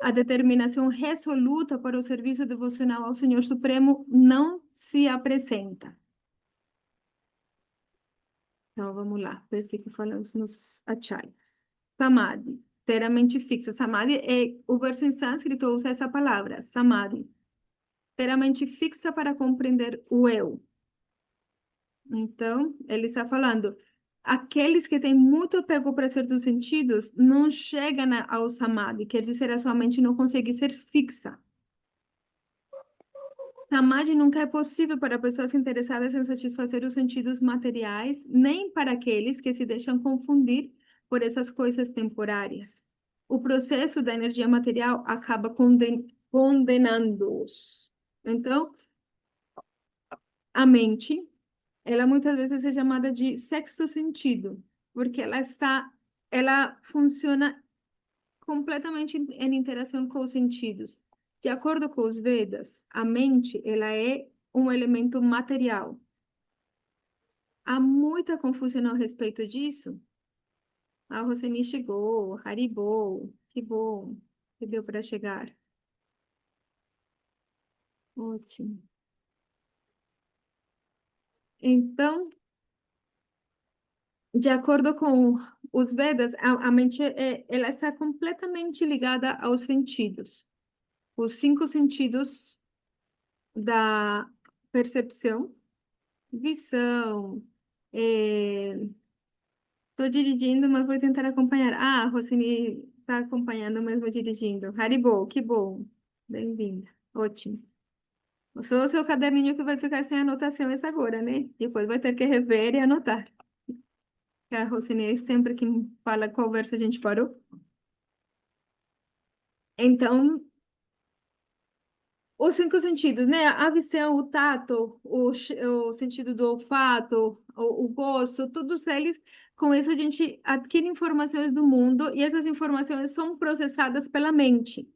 a determinação resoluta para o serviço devocional ao Senhor Supremo não se apresenta. Então, vamos lá, ver o que falam os nossos acharyas. Samadhi, ter a mente fixa. Samadhi é, o verso em sânscrito usa essa palavra, samadhi. Ter a mente fixa para compreender o eu. Então, ele está falando, aqueles que têm muito apego ao prazer dos sentidos não chegam ao samadhi, quer dizer, a sua mente não consegue ser fixa. Samadhi nunca é possível para pessoas interessadas em satisfazer os sentidos materiais, nem para aqueles que se deixam confundir por essas coisas temporárias. O processo da energia material acaba condenando-os. Então, a mente, ela muitas vezes é chamada de sexto sentido, porque ela funciona completamente em interação com os sentidos. De acordo com os Vedas, a mente, ela é um elemento material. Há muita confusão a respeito disso. A Roseni chegou, Haribo, que bom que deu para chegar. Ótimo. Então, de acordo com os Vedas, a mente ela está completamente ligada aos sentidos. Os 5 sentidos da percepção, visão. Estou dirigindo, mas vou tentar acompanhar. Ah, a Rosine está acompanhando, mas vou dirigindo. Haribo, que bom. Bem-vinda. Ótimo. Sou o seu caderninho que vai ficar sem anotações agora, né? Depois vai ter que rever e anotar. A Rosine é sempre que fala qual verso a gente parou. Então, os 5 sentidos, né? A visão, o tato, o sentido do olfato, o gosto, todos eles, com isso a gente adquire informações do mundo e essas informações são processadas pela mente.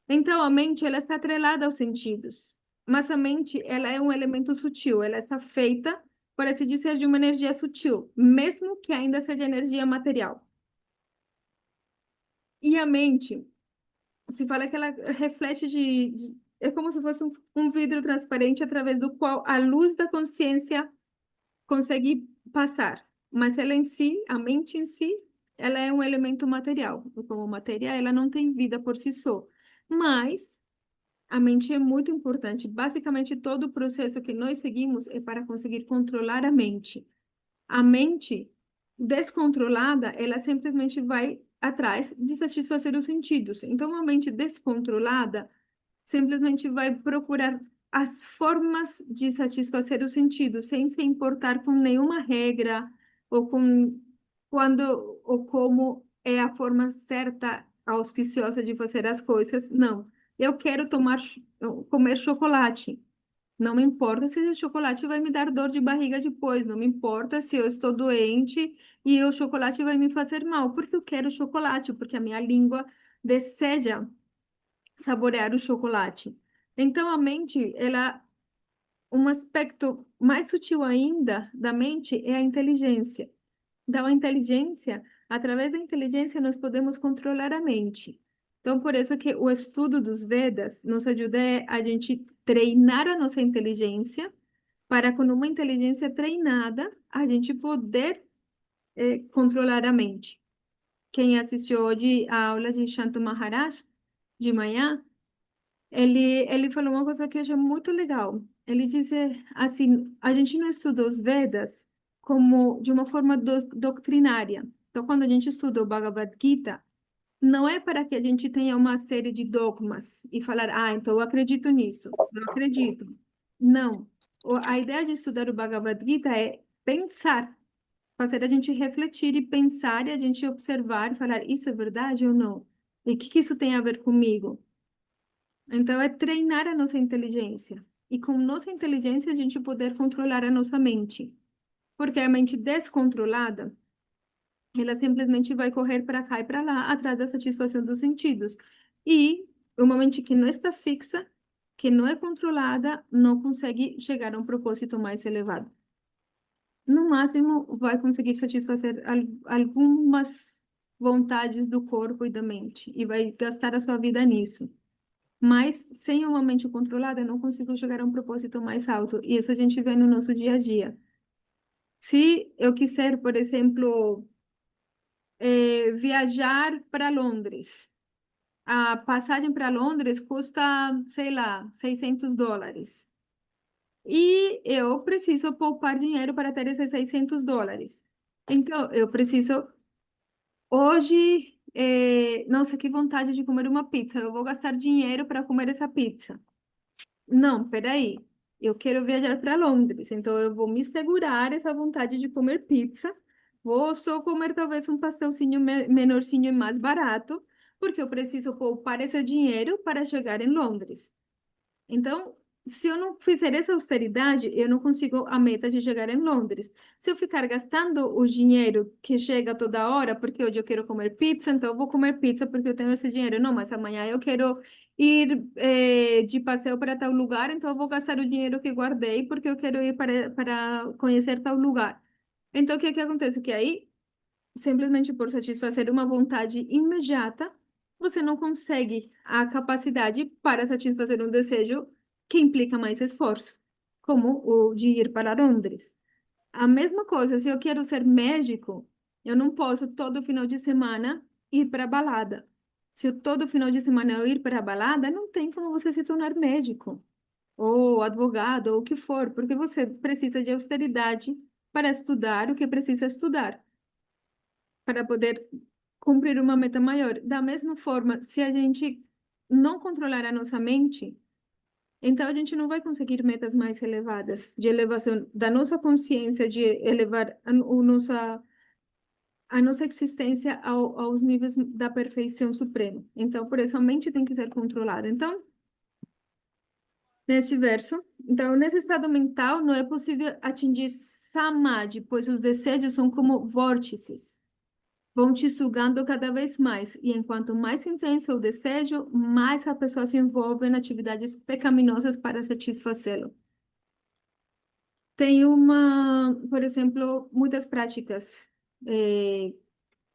Então, a mente, ela está atrelada aos sentidos, mas a mente, ela é um elemento sutil, ela está feita, por assim dizer, de uma energia sutil, mesmo que ainda seja energia material. E a mente, se fala que ela reflete é como se fosse um vidro transparente através do qual a luz da consciência consegue passar. Mas ela em si, a mente em si, ela é um elemento material. Como matéria, ela não tem vida por si só. Mas A mente é muito importante. Basicamente, todo o processo que nós seguimos é para conseguir controlar a mente. A mente descontrolada, ela simplesmente vai atrás de satisfazer os sentidos. Então, a mente descontrolada simplesmente vai procurar as formas de satisfazer os sentidos, sem se importar com nenhuma regra ou com quando ou como é a forma certa, auspiciosa de fazer as coisas. Não. Eu quero comer chocolate. Não me importa se esse chocolate vai me dar dor de barriga depois, não me importa se eu estou doente e o chocolate vai me fazer mal, porque eu quero chocolate, porque a minha língua deseja saborear o chocolate. Então, a mente, um aspecto mais sutil ainda da mente é a inteligência. Então, a inteligência, através da inteligência, nós podemos controlar a mente. Então, por isso que o estudo dos Vedas nos ajuda a gente treinar a nossa inteligência, para com uma inteligência treinada, a gente poder controlar a mente. Quem assistiu hoje a aula de Shantu Maharaj, de manhã, ele falou uma coisa que eu achei muito legal. Ele disse assim, a gente não estuda os Vedas como de uma forma doutrinária. Então, quando a gente estuda o Bhagavad Gita, não é para que a gente tenha uma série de dogmas e falar, então eu acredito nisso, eu acredito. Não. A ideia de estudar o Bhagavad Gita é pensar, fazer a gente refletir e pensar e a gente observar e falar, isso é verdade ou não? E o que que isso tem a ver comigo? Então, é treinar a nossa inteligência. E com nossa inteligência, a gente poder controlar a nossa mente. Porque a mente descontrolada, ela simplesmente vai correr para cá e para lá, atrás da satisfação dos sentidos. E uma mente que não está fixa, que não é controlada, não consegue chegar a um propósito mais elevado. No máximo, vai conseguir satisfazer algumas vontades do corpo e da mente. E vai gastar a sua vida nisso. Mas sem uma mente controlada, eu não consigo chegar a um propósito mais alto. E isso a gente vê no nosso dia a dia. Se eu quiser, por exemplo, viajar para Londres, a passagem para Londres custa, sei lá, US$ 600. E eu preciso poupar dinheiro para ter esses US$ 600. Então, eu preciso hoje, nossa, que vontade de comer uma pizza. Eu vou gastar dinheiro para comer essa pizza. Não, peraí. Eu quero viajar para Londres, então eu vou me segurar essa vontade de comer pizza. Vou só comer talvez um pastelzinho menorzinho e mais barato, porque eu preciso poupar esse dinheiro para chegar em Londres. Então, se eu não fizer essa austeridade, eu não consigo a meta de chegar em Londres. Se eu ficar gastando o dinheiro que chega toda hora, porque hoje eu quero comer pizza, então eu vou comer pizza porque eu tenho esse dinheiro. Não, mas amanhã eu quero ir de passeio para tal lugar, então eu vou gastar o dinheiro que guardei porque eu quero ir para conhecer tal lugar. Então, o que que acontece? Que aí simplesmente por satisfazer uma vontade imediata, você não consegue a capacidade para satisfazer um desejo que implica mais esforço, como o de ir para Londres. A mesma coisa, se eu quero ser médico, eu não posso todo final de semana ir para a balada. Se eu todo final de semana eu ir para a balada, não tem como você se tornar médico, ou advogado, ou o que for, porque você precisa de austeridade para estudar o que precisa estudar para poder cumprir uma meta maior. Da mesma forma, se a gente não controlar a nossa mente, então a gente não vai conseguir metas mais elevadas, de elevação da nossa consciência, de elevar a nossa existência aos níveis da perfeição suprema. Então, por isso, a mente tem que ser controlada. Então, neste verso, então, nesse estado mental, não é possível atingir samadhi, pois os desejos são como vórtices, vão te sugando cada vez mais. E enquanto mais intenso o desejo, mais a pessoa se envolve em atividades pecaminosas para satisfazê-lo. Tem por exemplo, muitas práticas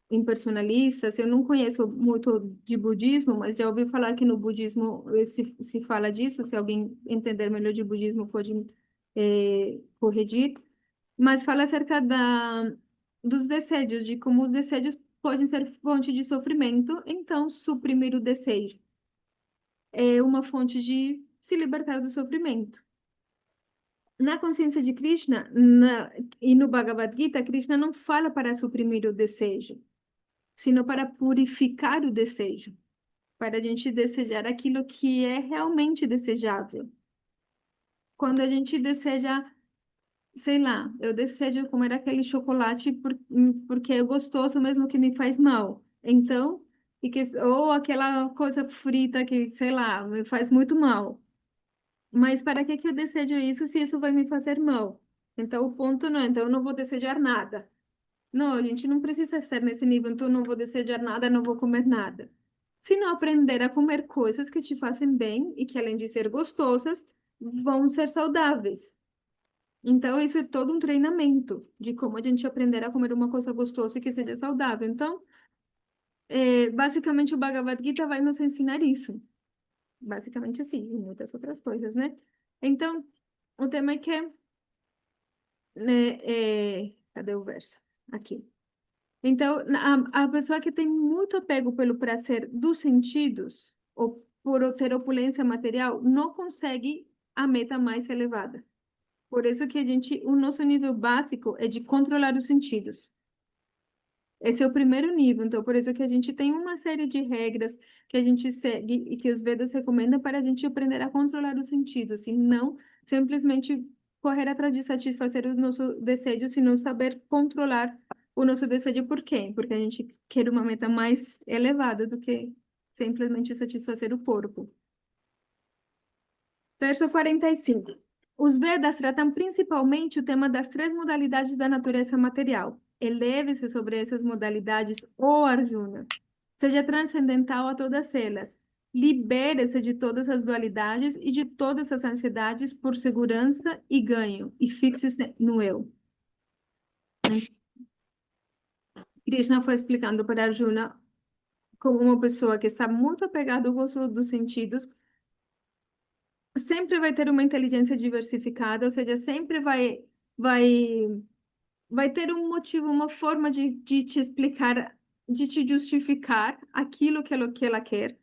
impersonalistas. Eu não conheço muito de budismo, mas já ouvi falar que no budismo se fala disso. Se alguém entender melhor de budismo, pode corrigir. Mas fala acerca dos desejos, de como os desejos podem ser fonte de sofrimento, então suprimir o desejo. é uma fonte de se libertar do sofrimento. Na consciência de Krishna e no Bhagavad Gita, Krishna não fala para suprimir o desejo, sino para purificar o desejo, para a gente desejar aquilo que é realmente desejável. Quando a gente deseja, sei lá, eu desejo comer aquele chocolate porque é gostoso, mesmo que me faz mal. Então, ou aquela coisa frita que, sei lá, me faz muito mal. Mas para que eu desejo isso se isso vai me fazer mal? Então, o ponto não é, então eu não vou desejar nada. Não, a gente não precisa estar nesse nível, então eu não vou desejar nada, não vou comer nada. Se não aprender a comer coisas que te fazem bem e que, além de ser gostosas, vão ser saudáveis. Então, isso é todo um treinamento de como a gente aprender a comer uma coisa gostosa e que seja saudável. Então, basicamente, o Bhagavad Gita vai nos ensinar isso. Basicamente assim, e muitas outras coisas, né? Então, o tema é que cadê o verso? Aqui. Então, a pessoa que tem muito apego pelo prazer dos sentidos, ou por ter opulência material, não consegue a meta mais elevada. Por isso que o nosso nível básico é de controlar os sentidos. Esse é o primeiro nível, então por isso que a gente tem uma série de regras que a gente segue e que os Vedas recomendam para a gente aprender a controlar os sentidos, e não simplesmente correr atrás de satisfazer o nosso desejo, senão saber controlar o nosso desejo. Por quê? Porque a gente quer uma meta mais elevada do que simplesmente satisfazer o corpo. Verso 45. Os Vedas tratam principalmente o tema das três modalidades da natureza material. Eleve-se sobre essas modalidades, ó Arjuna. Seja transcendental a todas elas. Libere-se de todas as dualidades e de todas as ansiedades por segurança e ganho, e fixe-se no eu. Krishna foi explicando para Arjuna como uma pessoa que está muito apegada ao gosto dos sentidos sempre vai ter uma inteligência diversificada, ou seja, sempre vai ter um motivo, uma forma de te explicar, de te justificar aquilo que ela quer.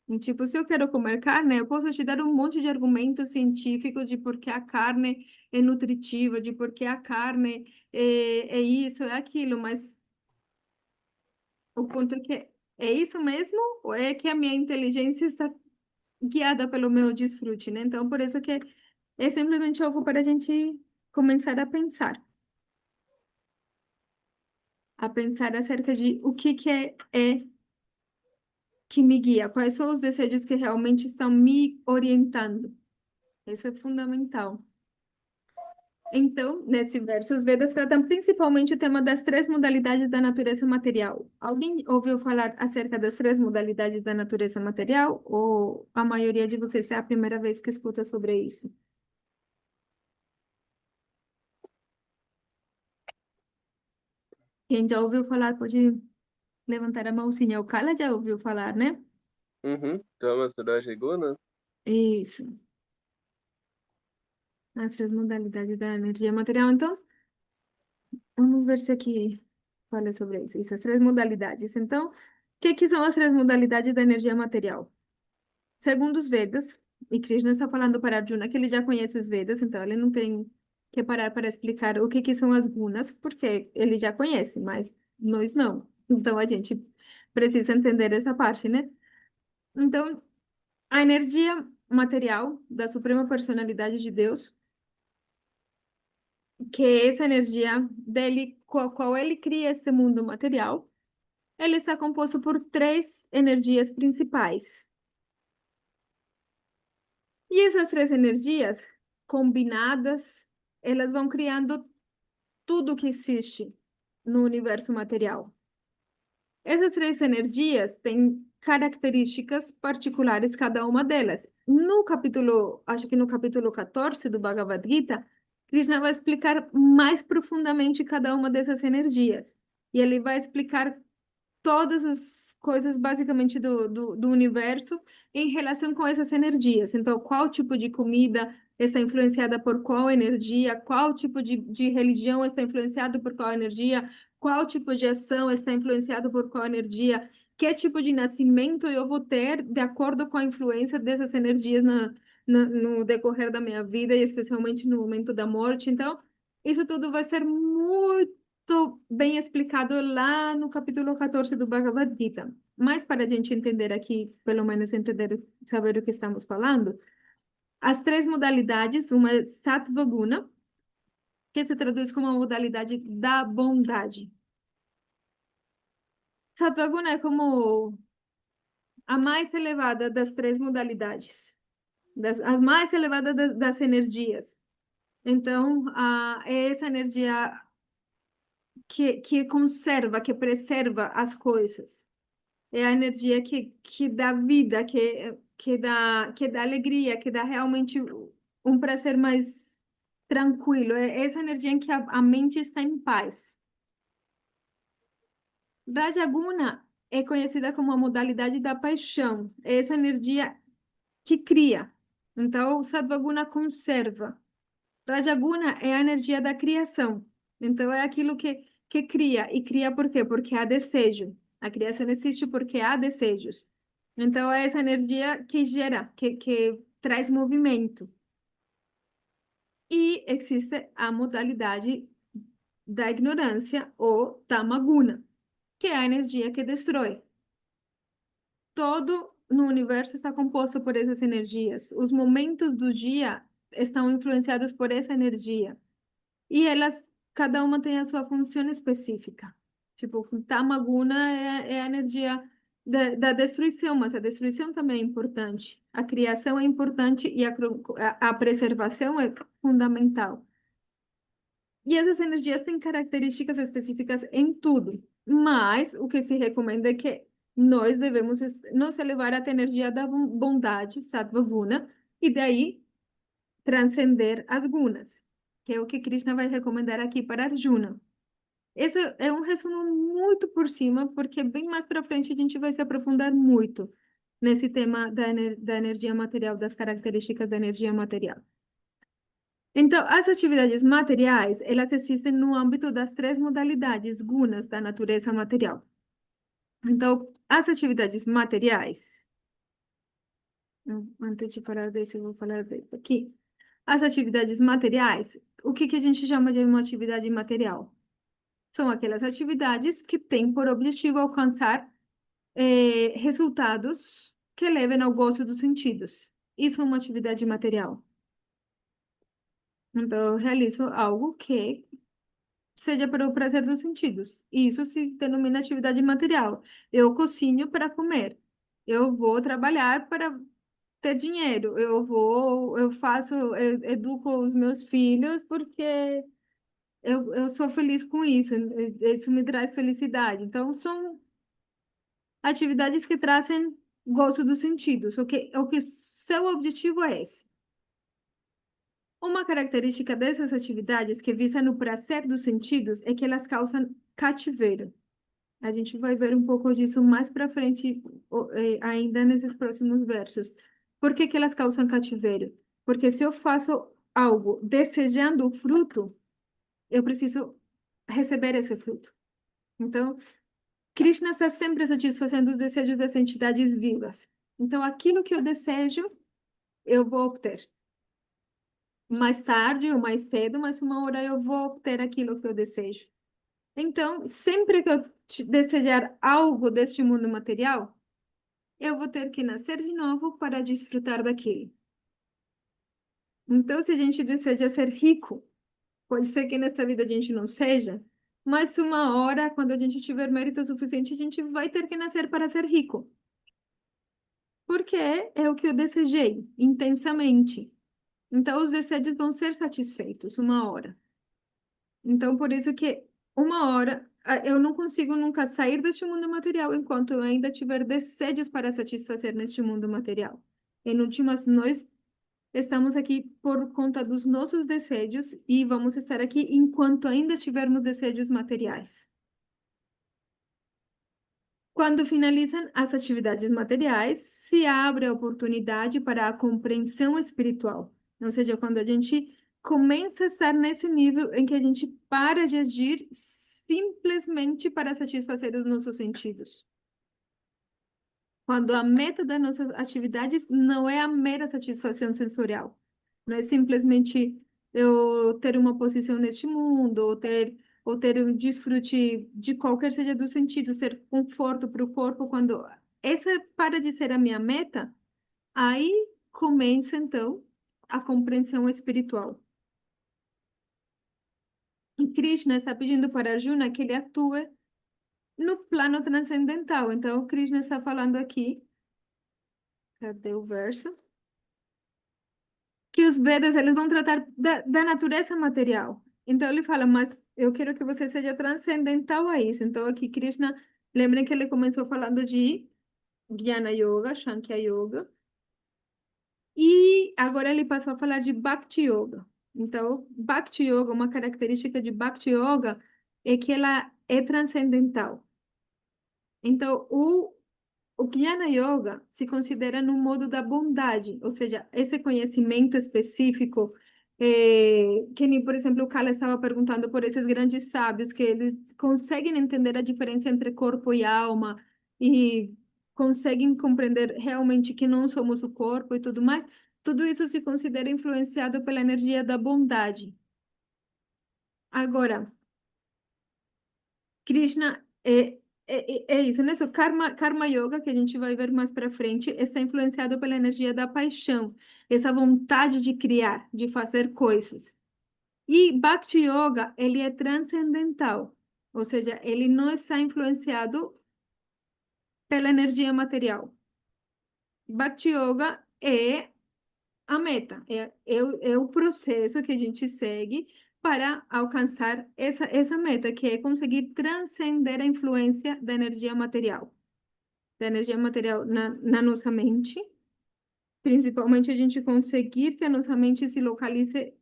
E, tipo, se eu quero comer carne, eu posso te dar um monte de argumentos científicos de por que a carne é nutritiva, de por que a carne é isso, é aquilo, mas o ponto é que é isso mesmo, ou é que a minha inteligência está guiada pelo meu desfrute, né? Então, por isso que é simplesmente algo para a gente começar a pensar acerca de o que é que me guia, quais são os desejos que realmente estão me orientando. Isso é fundamental. Então, nesse verso, os Vedas tratam principalmente o tema das três modalidades da natureza material. Alguém ouviu falar acerca das três modalidades da natureza material? Ou a maioria de vocês é a primeira vez que escuta sobre isso? Quem já ouviu falar pode levantar a mãozinha. O Kala já ouviu falar, né? Uhum. Tamas, Raj e Gunas. Isso. As três modalidades da energia material. Então, vamos ver se aqui fala sobre isso. Isso, as três modalidades. Então, o que são as três modalidades da energia material? Segundo os Vedas, e Krishna está falando para Arjuna que ele já conhece os Vedas, então ele não tem que parar para explicar o que são as gunas, porque ele já conhece, mas nós não. Então, a gente precisa entender essa parte, né? Então, a energia material da Suprema Personalidade de Deus, que é essa energia dele, com a qual ele cria este mundo material, ele está composto por três energias principais. E essas três energias, combinadas, elas vão criando tudo que existe no universo material. Essas três energias têm características particulares, cada uma delas. No capítulo, acho que no capítulo 14 do Bhagavad Gita, Krishna vai explicar mais profundamente cada uma dessas energias. E ele vai explicar todas as coisas, basicamente, do universo em relação com essas energias. Então, qual tipo de comida está influenciada por qual energia, qual tipo de religião está influenciado por qual energia, qual tipo de ação está influenciado por qual energia. que tipo de nascimento eu vou ter de acordo com a influência dessas energias no decorrer da minha vida e especialmente no momento da morte. Então, isso tudo vai ser muito bem explicado lá no capítulo 14 do Bhagavad Gita. Mas para a gente entender aqui, pelo menos entender, saber o que estamos falando, as três modalidades, uma é Sattva Guna, que se traduz como a modalidade da bondade. Sattva Guna é como a mais elevada das três modalidades, a mais elevada das energias. Então, é essa energia que conserva, que preserva as coisas. É a energia que dá vida, que dá alegria, que dá realmente um prazer mais tranquilo. É essa energia em que a mente está em paz. Rajaguna é conhecida como a modalidade da paixão. É essa energia que cria. Então, Sattvaguna conserva. Rajaguna é a energia da criação. Então, é aquilo que cria. E cria por quê? Porque há desejo. A criação existe porque há desejos. Então, é essa energia que gera, que traz movimento. E existe a modalidade da ignorância, ou Tamaguna, que é a energia que destrói. Todo no universo está composto por essas energias. Os momentos do dia estão influenciados por essa energia. E elas, cada uma tem a sua função específica. Tipo, Tamaguna é a energia da destruição, mas a destruição também é importante. A criação é importante e a preservação é fundamental. E essas energias têm características específicas em tudo. Mas o que se recomenda é que nós devemos nos elevar até a energia da bondade, Sattva Guna, e daí transcender as gunas, que é o que Krishna vai recomendar aqui para Arjuna. Esse é um resumo muito por cima, porque bem mais para frente a gente vai se aprofundar muito nesse tema da energia material, das características da energia material. Então, as atividades materiais, elas existem no âmbito das três modalidades gunas da natureza material. Então, as atividades materiais, antes de falar desse, eu vou falar desse aqui. As atividades materiais, o que a gente chama de uma atividade material? São aquelas atividades que têm por objetivo alcançar resultados que levem ao gozo dos sentidos. Isso é uma atividade material. Então, eu realizo algo que seja para o prazer dos sentidos. Isso se denomina atividade material. Eu cozinho para comer. Eu vou trabalhar para ter dinheiro. Eu educo os meus filhos porque eu sou feliz com isso. Isso me traz felicidade. Então, são atividades que trazem gozo dos sentidos. O que seu objetivo é esse. Uma característica dessas atividades que visam o prazer dos sentidos é que elas causam cativeiro. A gente vai ver um pouco disso mais para frente, ainda nesses próximos versos. Por que que elas causam cativeiro? Porque se eu faço algo desejando o fruto, eu preciso receber esse fruto. Então, Krishna está sempre satisfazendo os desejos das entidades vivas. Então, aquilo que eu desejo, eu vou obter. Mais tarde ou mais cedo, mas uma hora eu vou obter aquilo que eu desejo. Então, sempre que eu desejar algo deste mundo material, eu vou ter que nascer de novo para desfrutar daquilo. Então, se a gente deseja ser rico, pode ser que nesta vida a gente não seja, mas uma hora, quando a gente tiver mérito suficiente, a gente vai ter que nascer para ser rico. Porque é o que eu desejei intensamente. Então, os desejos vão ser satisfeitos uma hora. Então, por isso que uma hora eu não consigo nunca sair deste mundo material enquanto eu ainda tiver desejos para satisfazer neste mundo material. Em últimas, nós estamos aqui por conta dos nossos desejos e vamos estar aqui enquanto ainda tivermos desejos materiais. Quando finalizam as atividades materiais, se abre a oportunidade para a compreensão espiritual. Ou seja, quando a gente começa a estar nesse nível em que a gente para de agir simplesmente para satisfazer os nossos sentidos. Quando a meta das nossas atividades não é a mera satisfação sensorial. Não é simplesmente eu ter uma posição neste mundo, ou ter um desfrute de qualquer seja dos sentidos, ter conforto para o corpo. Quando essa para de ser a minha meta, aí começa então a compreensão espiritual. E Krishna está pedindo para Arjuna que ele atue no plano transcendental. Então, Krishna está falando aqui, cadê o verso? Que os Vedas eles vão tratar da natureza material. Então ele fala, mas eu quero que você seja transcendental a isso. Então aqui Krishna, lembrem que ele começou falando de Jnana Yoga, Sankhya Yoga, e agora ele passou a falar de Bhakti Yoga. Então, Bhakti Yoga, uma característica de Bhakti Yoga é que ela é transcendental. Então, o Jnana Yoga se considera no modo da bondade, ou seja, esse conhecimento específico, que nem, por exemplo, o Kala estava perguntando por esses grandes sábios, que eles conseguem entender a diferença entre corpo e alma, e conseguem compreender realmente que não somos o corpo e tudo mais, tudo isso se considera influenciado pela energia da bondade. Agora, Krishna é isso, né? So, karma Yoga, que a gente vai ver mais para frente, está influenciado pela energia da paixão, essa vontade de criar, de fazer coisas. E Bhakti Yoga, ele é transcendental, ou seja, ele não está influenciado pela energia material. Bhakti Yoga é a meta, é o processo que a gente segue para alcançar essa meta, que é conseguir transcender a influência da energia material na nossa mente, principalmente a gente conseguir que a nossa mente se localize,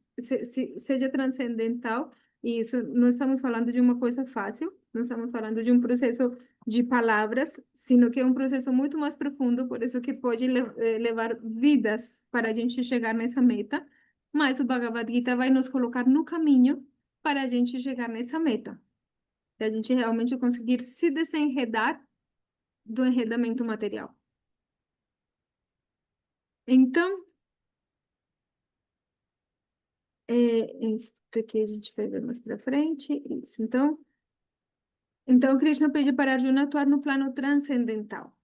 seja transcendental, e isso não estamos falando de uma coisa fácil, não estamos falando de um processo de palavras, sino que é um processo muito mais profundo, por isso que pode levar vidas para a gente chegar nessa meta, mas o Bhagavad Gita vai nos colocar no caminho para a gente chegar nessa meta, para a gente realmente conseguir se desenredar do enredamento material. Então, isso aqui a gente vai ver mais para frente. Isso. Então, Krishna pede para Arjuna atuar no plano transcendental.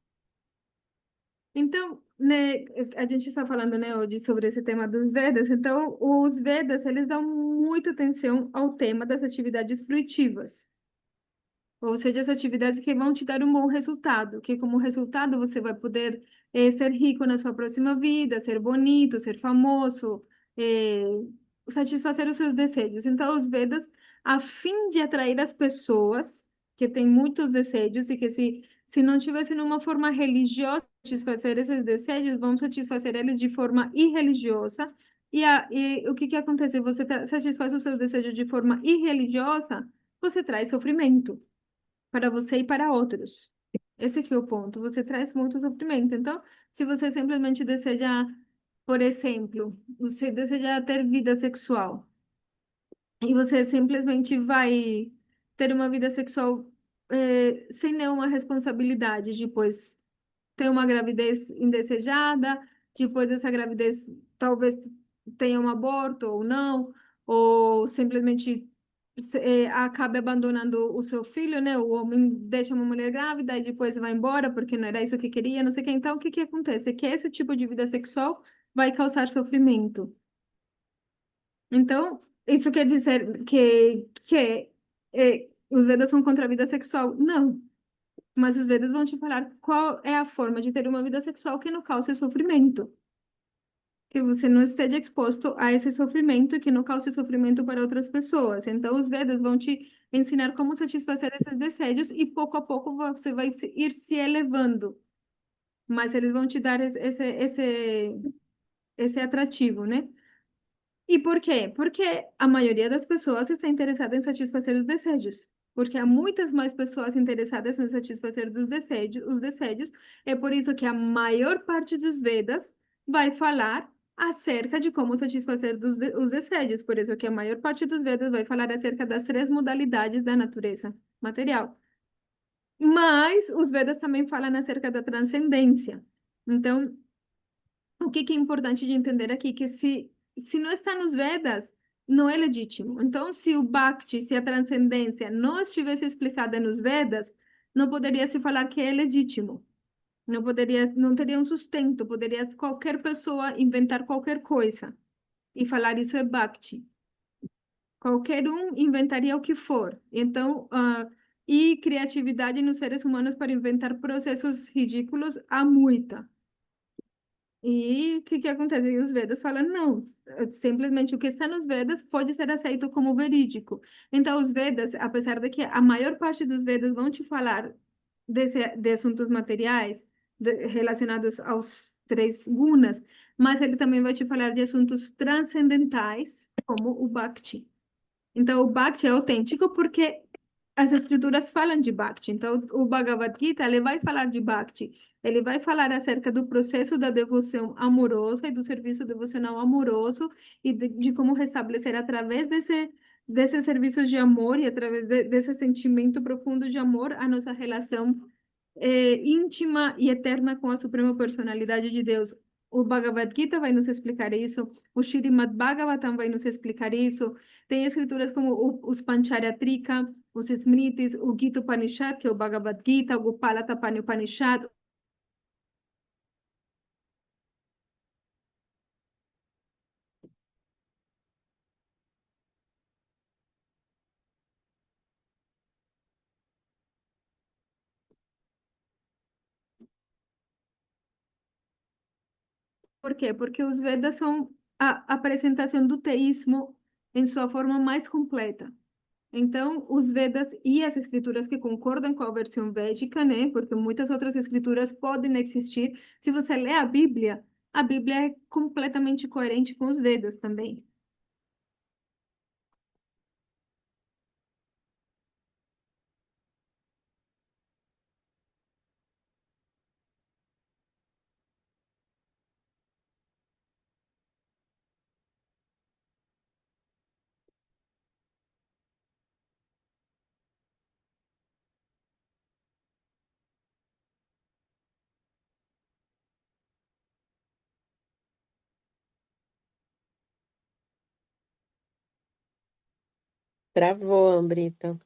Então, né, a gente está falando, né, hoje sobre esse tema dos Vedas. Então, os Vedas, eles dão muita atenção ao tema das atividades fruitivas. Ou seja, as atividades que vão te dar um bom resultado, que como resultado você vai poder ser rico na sua próxima vida, ser bonito, ser famoso, eh, satisfazer os seus desejos. Então, os Vedas, a fim de atrair as pessoas que têm muitos desejos e que se não tivessem uma forma religiosa de satisfazer esses desejos, vão satisfazer eles de forma irreligiosa. E o que acontece? Você satisfaz os seus desejos de forma irreligiosa, você traz sofrimento para você e para outros. Esse aqui é o ponto. Você traz muito sofrimento. Então, se você simplesmente deseja, por exemplo, você deseja ter vida sexual e você simplesmente vai ter uma vida sexual sem nenhuma responsabilidade, depois ter uma gravidez indesejada, depois dessa gravidez talvez tenha um aborto ou não, ou simplesmente acabe abandonando o seu filho, né? O homem deixa uma mulher grávida e depois vai embora porque não era isso que queria, não sei o que. Então, o que que acontece? É que esse tipo de vida sexual vai causar sofrimento. Então, isso quer dizer que os Vedas são contra a vida sexual? Não. Mas os Vedas vão te falar qual é a forma de ter uma vida sexual que não cause sofrimento. Que você não esteja exposto a esse sofrimento e que não cause sofrimento para outras pessoas. Então, os Vedas vão te ensinar como satisfazer esses desejos e pouco a pouco você vai ir se elevando. Mas eles vão te dar esse atrativo, né? E por quê? Porque a maioria das pessoas está interessada em satisfazer os desejos. Porque há muitas mais pessoas interessadas em satisfazer os desejos. É por isso que a maior parte dos Vedas vai falar acerca de como satisfazer os desejos. Por isso que a maior parte dos Vedas vai falar acerca das três modalidades da natureza material. Mas os Vedas também falam acerca da transcendência. Então, o que que é importante de entender aqui? Que se não está nos Vedas, não é legítimo. Então, se o Bhakti, se a transcendência não estivesse explicada nos Vedas, não poderia se falar que é legítimo. Não poderia, não teria um sustento. Poderia qualquer pessoa inventar qualquer coisa e falar isso é Bhakti. Qualquer um inventaria o que for. Então, e criatividade nos seres humanos para inventar processos ridículos há muita. E o que que acontece? E os Vedas falam, não, simplesmente o que está nos Vedas pode ser aceito como verídico. Então, os Vedas, apesar de que a maior parte dos Vedas vão te falar de assuntos materiais relacionados aos três gunas, mas ele também vai te falar de assuntos transcendentais, como o Bhakti. Então, o Bhakti é autêntico porque as escrituras falam de Bhakti. Então, o Bhagavad Gita, ele vai falar de Bhakti. Ele vai falar acerca do processo da devoção amorosa e do serviço devocional amoroso e de como restabelecer através desses serviços de amor e através desse sentimento profundo de amor a nossa relação íntima e eterna com a Suprema Personalidade de Deus. O Bhagavad Gita vai nos explicar isso, o Srimad Bhagavatam vai nos explicar isso. Tem escrituras como os Pancharatrika, os Smritis, o Gita Upanishad, que é o Bhagavad Gita, o Gopala Upanishad. Por quê? Porque os Vedas são a apresentação do teísmo em sua forma mais completa. Então, os Vedas e as escrituras que concordam com a versão védica, né? Porque muitas outras escrituras podem existir. Se você lê a Bíblia é completamente coerente com os Vedas também. Travou, Ambrita.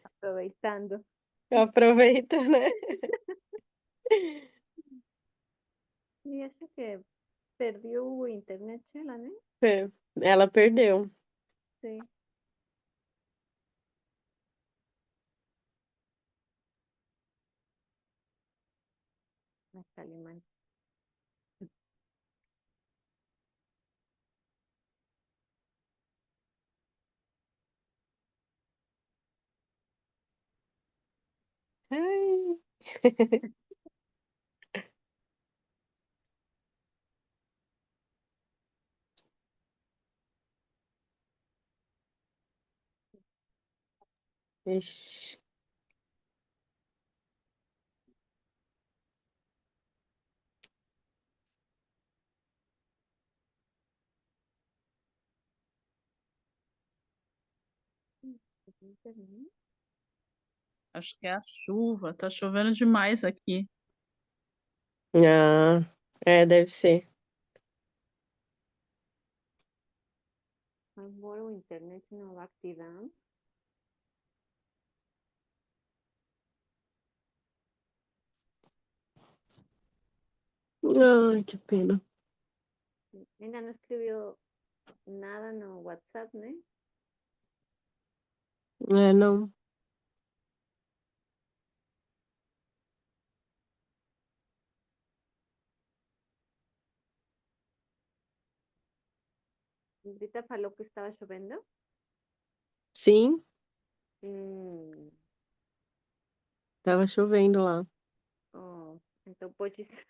Aproveitando. Aproveita, né? E acho que perdeu o internet ela, né? É, ela perdeu. Sim. Mas tá alemã. Ai. Ixi. Internet. Acho que é a chuva. Tá chovendo demais aqui. Ah, deve ser. Agora o internet não vai ativar. Ai, que pena. Ainda não escreveu nada no WhatsApp, né? Não. Rita falou que estava chovendo. Sim, Hum. tava chovendo lá. Oh, então pode ser.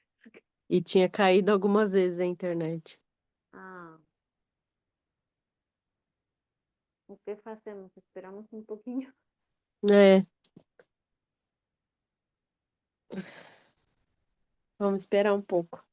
E tinha caído algumas vezes a internet. Ah, o que fazemos? Esperamos um pouquinho. É, Vamos esperar um pouco.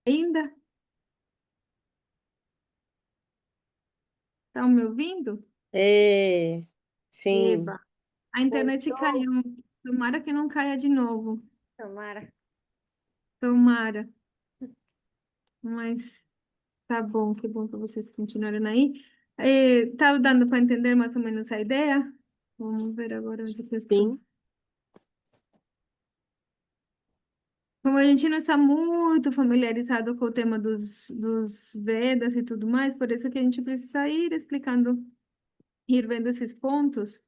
Ainda? Estão me ouvindo? É, sim, Eba, a internet Voltou, caiu. Tomara que não caia de novo. Tamara. Tomara. Mas tá bom, que bom que vocês continuaram aí. Tá dando para entender mais ou menos a ideia? Vamos ver agora onde que eu estou. sim. Como a gente não está muito familiarizado com o tema dos Vedas e tudo mais, por isso que a gente precisa ir explicando, ir vendo esses pontos,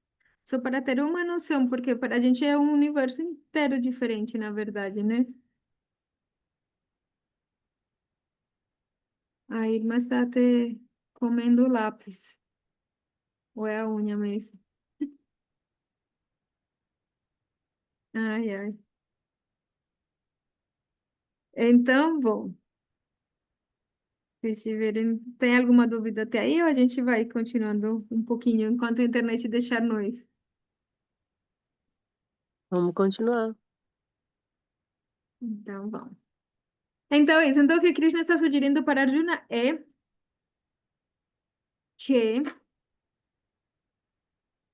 só para ter uma noção, porque para a gente é um universo inteiro diferente, na verdade, né? A irmã está até comendo o lápis, ou é a unha mesmo? Ai, ai. Então, bom, se tiverem, tem alguma dúvida até aí, ou a gente vai continuando um pouquinho enquanto a internet deixar nós? Vamos continuar. Então, vamos. Então, é isso. Então, o que Krishna está sugerindo para Arjuna é que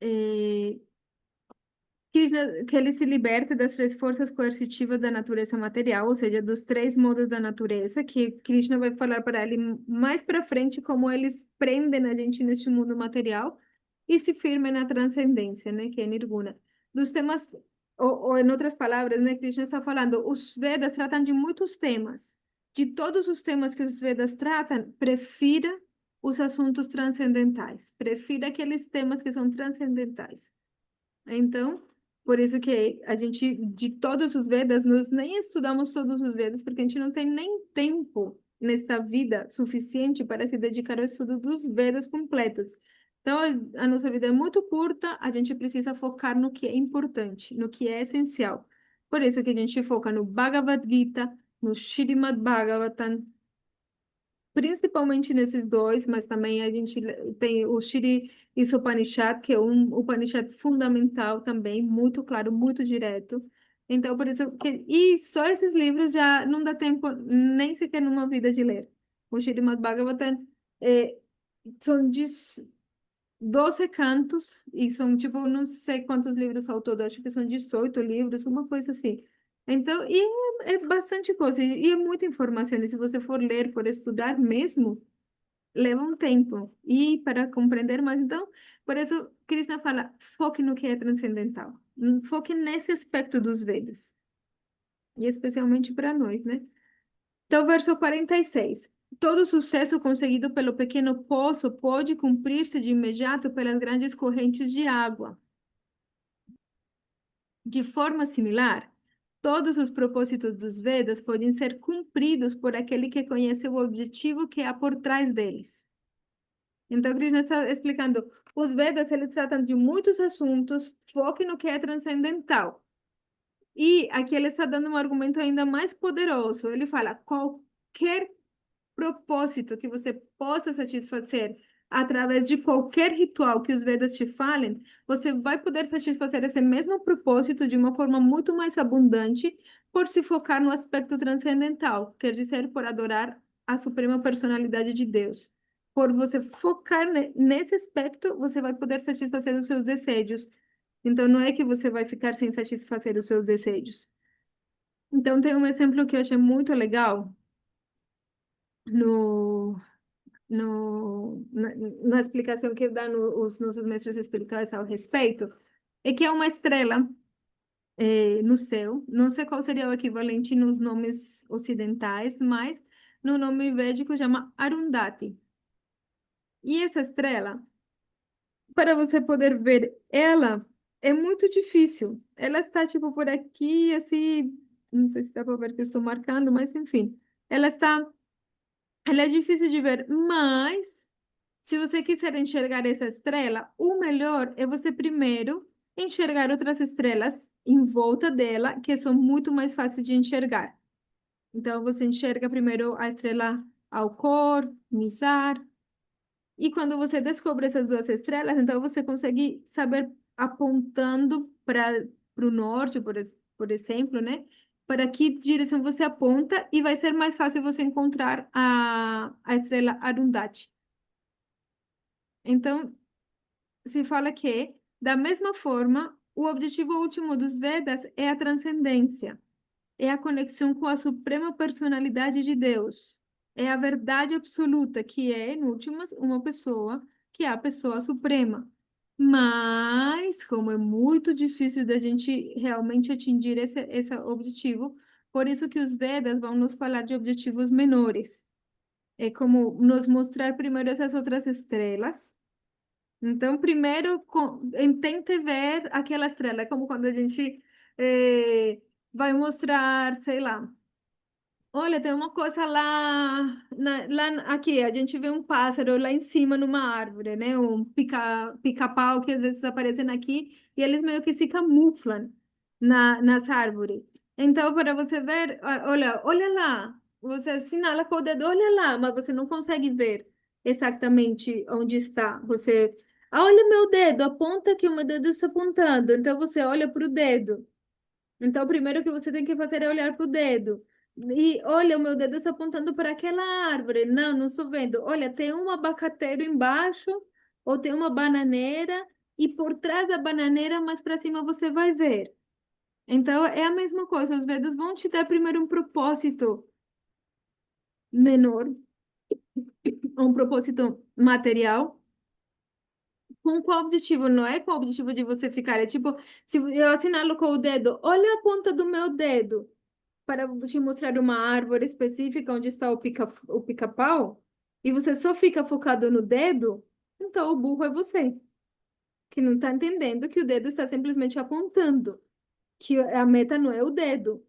eh, Krishna, que ele se liberte das três forças coercitivas da natureza material, ou seja, dos três modos da natureza, que Krishna vai falar para ele mais para frente como eles prendem a gente neste mundo material e se firmem na transcendência, né, que é Nirguna. Dos temas, ou em outras palavras, né, Krishna está falando, os Vedas tratam de muitos temas. De todos os temas que os Vedas tratam, prefira os assuntos transcendentais, prefira aqueles temas que são transcendentais. Então, por isso que a gente, de todos os Vedas, nós nem estudamos todos os Vedas, porque a gente não tem nem tempo nesta vida suficiente para se dedicar ao estudo dos Vedas completos. Então, a nossa vida é muito curta, a gente precisa focar no que é importante, no que é essencial. Por isso que a gente foca no Bhagavad Gita, no Srimad Bhagavatam, principalmente nesses dois, mas também a gente tem o Shri Isopanishad, que é um Upanishad fundamental também, muito claro, muito direto. Então, por isso que... E só esses livros já não dá tempo nem sequer numa vida de ler. O Srimad Bhagavatam é, são 12 cantos, e são, tipo, não sei quantos livros ao todo, acho que são 18 livros, uma coisa assim. Então, e é bastante coisa, e é muita informação, e se você for ler, for estudar mesmo, leva um tempo, e para compreender mais, então, por isso, Krishna fala, foque no que é transcendental, foque nesse aspecto dos Vedas, e especialmente para nós, né? Então, verso 46. Todo sucesso conseguido pelo pequeno poço pode cumprir-se de imediato pelas grandes correntes de água. De forma similar, todos os propósitos dos Vedas podem ser cumpridos por aquele que conhece o objetivo que há por trás deles. Então, Krishna está explicando, os Vedas, eles tratam de muitos assuntos, foque no que é transcendental. E aqui ele está dando um argumento ainda mais poderoso. Ele fala, qualquer propósito que você possa satisfazer através de qualquer ritual que os Vedas te falem, você vai poder satisfazer esse mesmo propósito de uma forma muito mais abundante por se focar no aspecto transcendental, quer dizer, por adorar a suprema personalidade de Deus. Por você focar nesse aspecto, você vai poder satisfazer os seus desejos. Então, não é que você vai ficar sem satisfazer os seus desejos. Então, tem um exemplo que eu achei muito legal no na explicação que dão os nossos mestres espirituais ao respeito, é que é uma estrela no céu. Não sei qual seria o equivalente nos nomes ocidentais, mas no nome védico chama Arundhati. E essa estrela, para você poder ver ela, é muito difícil. Ela está tipo por aqui, assim, não sei se dá para ver que eu estou marcando, mas enfim, ela é difícil de ver, mas se você quiser enxergar essa estrela, o melhor é você primeiro enxergar outras estrelas em volta dela, que são muito mais fáceis de enxergar. Então, você enxerga primeiro a estrela Alcor, Mizar, e quando você descobre essas duas estrelas, então você consegue saber apontando para o norte, por exemplo, né? Para que direção você aponta, e vai ser mais fácil você encontrar a estrela Arundhati. Então, se fala que, da mesma forma, o objetivo último dos Vedas é a transcendência, é a conexão com a suprema personalidade de Deus, é a verdade absoluta, que é, em últimas, uma pessoa, que é a pessoa suprema. Mas, como é muito difícil da gente realmente atingir esse objetivo, por isso que os Vedas vão nos falar de objetivos menores. É como nos mostrar primeiro essas outras estrelas. Então, primeiro, tente ver aquela estrela, é como quando a gente vai mostrar, sei lá, olha, tem uma coisa aqui, a gente vê um pássaro lá em cima numa árvore, né? Um pica-pau que às vezes aparecem aqui e eles meio que se camuflam nas árvores. Então, para você ver, olha lá, você assinala com o dedo, olha lá, mas você não consegue ver exatamente onde está. Olha meu dedo, aponta que o meu dedo está apontando. Então, você olha para o dedo. Então, o primeiro que você tem que fazer é olhar para o dedo. E olha, o meu dedo está apontando para aquela árvore. Não, não estou vendo. Olha, tem um abacateiro embaixo, ou tem uma bananeira, e por trás da bananeira, mais para cima, você vai ver. Então, é a mesma coisa. Os Vedas vão te dar primeiro um propósito menor, um propósito material. Com qual objetivo? Não é com o objetivo de você ficar. É tipo, se eu assinalo com o dedo, olha a ponta do meu dedo, para te mostrar uma árvore específica onde está o pica-pau, e você só fica focado no dedo, então o burro é você, que não está entendendo que o dedo está simplesmente apontando, que a meta não é o dedo.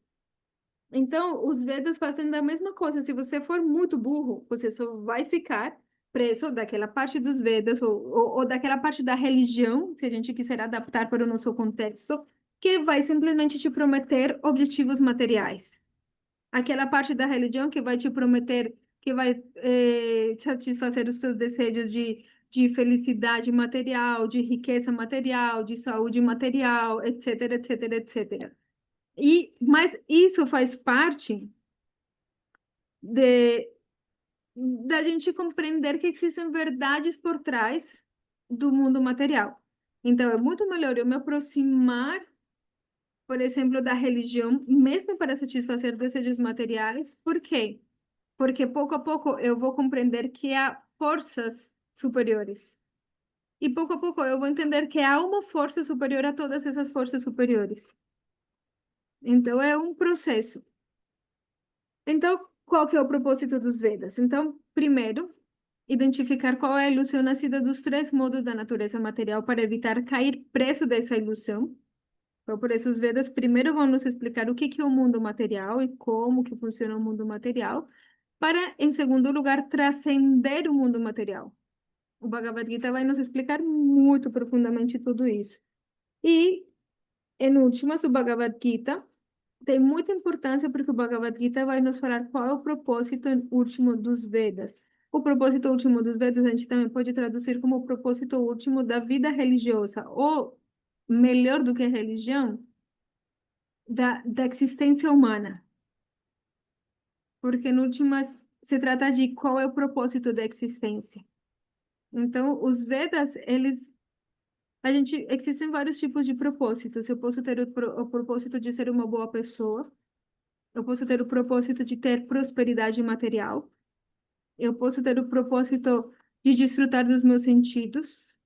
Então, os Vedas fazem da mesma coisa. Se você for muito burro, você só vai ficar preso daquela parte dos Vedas ou daquela parte da religião, se a gente quiser adaptar para o nosso contexto, que vai simplesmente te prometer objetivos materiais. Aquela parte da religião que vai te prometer, que vai satisfazer os seus desejos de felicidade material, de riqueza material, de saúde material, etc, etc, etc. Mas isso faz parte de, da gente compreender que existem verdades por trás do mundo material. Então, é muito melhor eu me aproximar, por exemplo, da religião, mesmo para satisfazer desejos materiais. Por quê? Porque pouco a pouco eu vou compreender que há forças superiores. E pouco a pouco eu vou entender que há uma força superior a todas essas forças superiores. Então, é um processo. Então, qual que é o propósito dos Vedas? Então, primeiro, identificar qual é a ilusão nascida dos três modos da natureza material para evitar cair preso dessa ilusão. Então, por isso, os Vedas primeiro vão nos explicar o que é o mundo material e como que funciona o mundo material, para, em segundo lugar, transcender o mundo material. O Bhagavad Gita vai nos explicar muito profundamente tudo isso. E, em últimas, o Bhagavad Gita tem muita importância porque o Bhagavad Gita vai nos falar qual é o propósito último dos Vedas. O propósito último dos Vedas a gente também pode traduzir como o propósito último da vida religiosa, ou melhor do que a religião, da existência humana. Porque, no últimas, se trata de qual é o propósito da existência. Então, os Vedas, existem vários tipos de propósitos. Eu posso ter o propósito de ser uma boa pessoa. Eu posso ter o propósito de ter prosperidade material. Eu posso ter o propósito de desfrutar dos meus sentidos,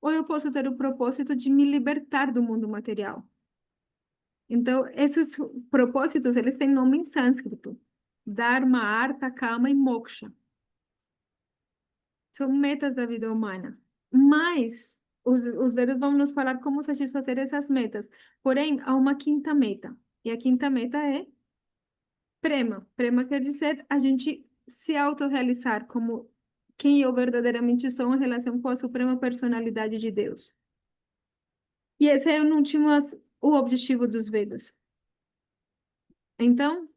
ou eu posso ter o propósito de me libertar do mundo material. Então, esses propósitos, eles têm nome em sânscrito. Dharma, Artha, Kama e Moksha. São metas da vida humana. Mas os Vedas vão nos falar como satisfazer essas metas. Porém, há uma quinta meta. E a quinta meta é prema. Prema quer dizer a gente se autorrealizar como quem eu verdadeiramente sou em relação com a suprema personalidade de Deus. E esse é, no último, o objetivo dos Vedas. Então,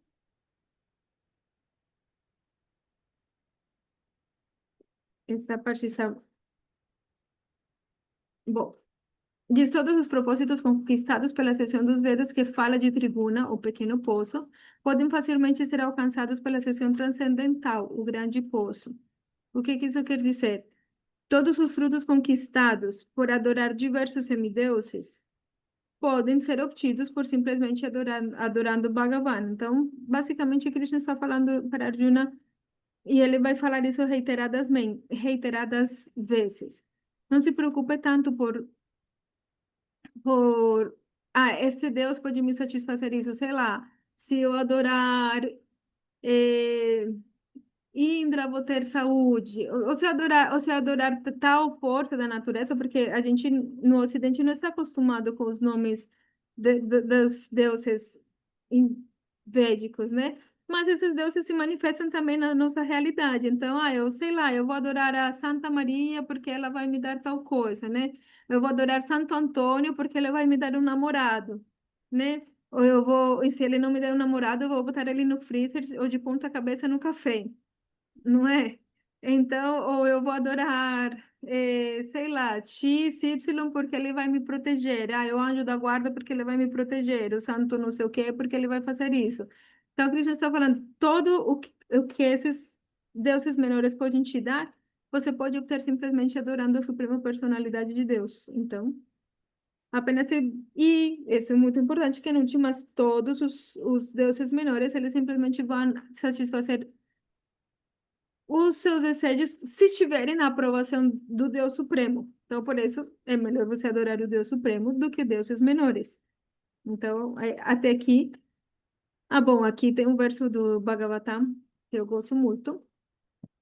esta parte está... Bom, diz todos os propósitos conquistados pela seção dos Vedas que fala de tribuna, o pequeno poço, podem facilmente ser alcançados pela seção transcendental, o grande poço. O que isso quer dizer? Todos os frutos conquistados por adorar diversos semideuses podem ser obtidos por simplesmente adorando Bhagavan. Então, basicamente, Krishna está falando para Arjuna, e ele vai falar isso reiteradas vezes. Não se preocupe tanto este Deus pode me satisfazer isso, sei lá, se eu adorar eh, Indra, vou ter saúde, ou se adorar tal força da natureza, porque a gente no Ocidente não está acostumado com os nomes dos deuses védicos, né? Mas esses deuses se manifestam também na nossa realidade. Então, eu sei lá, eu vou adorar a Santa Maria porque ela vai me dar tal coisa, né? Eu vou adorar Santo Antônio porque ele vai me dar um namorado, né? Ou eu vou, e se ele não me der um namorado, eu vou botar ele no freezer ou de ponta cabeça no café, não é? Então, ou eu vou adorar, sei lá, X, Y, porque ele vai me proteger. O anjo da guarda, porque ele vai me proteger. O santo não sei o quê, porque ele vai fazer isso. Então, Cristo está falando, todo o que esses deuses menores podem te dar, você pode obter simplesmente adorando a suprema personalidade de Deus. Então, e isso é muito importante, que não tinha, mas todos os deuses menores, eles simplesmente vão satisfazer os seus desejos se tiverem na aprovação do Deus Supremo. Então, por isso, é melhor você adorar o Deus Supremo do que deuses menores. Então, até aqui. Bom, aqui tem um verso do Bhagavatam que eu gosto muito,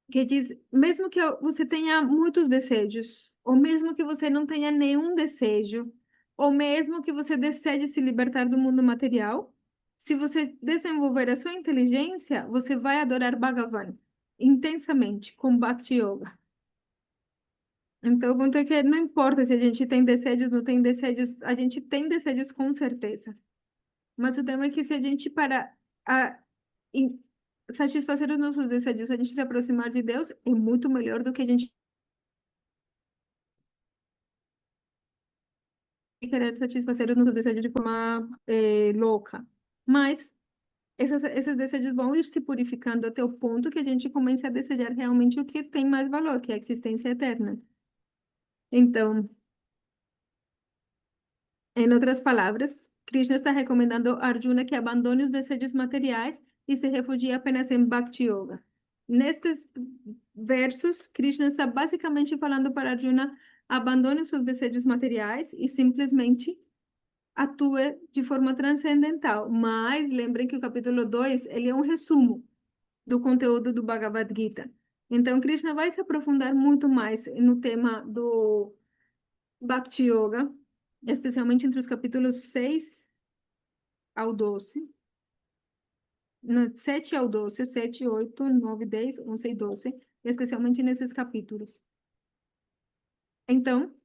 que diz: mesmo que você tenha muitos desejos, ou mesmo que você não tenha nenhum desejo, ou mesmo que você deseje se libertar do mundo material, se você desenvolver a sua inteligência, você vai adorar Bhagavan intensamente, com Bhakti Yoga. Então, o ponto é que não importa se a gente tem desejos, não tem desejos, a gente tem desejos com certeza. Mas o tema é que se a gente para a em- satisfazer os nossos desejos, a gente se aproximar de Deus, é muito melhor do que a gente querer satisfazer os nossos desejos de forma louca. Mas esses desejos vão ir se purificando até o ponto que a gente comece a desejar realmente o que tem mais valor, que é a existência eterna. Então, em outras palavras, Krishna está recomendando a Arjuna que abandone os desejos materiais e se refugie apenas em Bhakti Yoga. Nestes versos, Krishna está basicamente falando para Arjuna: abandone os seus desejos materiais e simplesmente atue de forma transcendental. Mas lembrem que o capítulo 2 ele é um resumo do conteúdo do Bhagavad Gita. Então, Krishna vai se aprofundar muito mais no tema do Bhakti Yoga, especialmente entre os capítulos 6 ao 12, no 7 ao 12, 7, 8, 9, 10, 11 e 12, especialmente nesses capítulos. Então,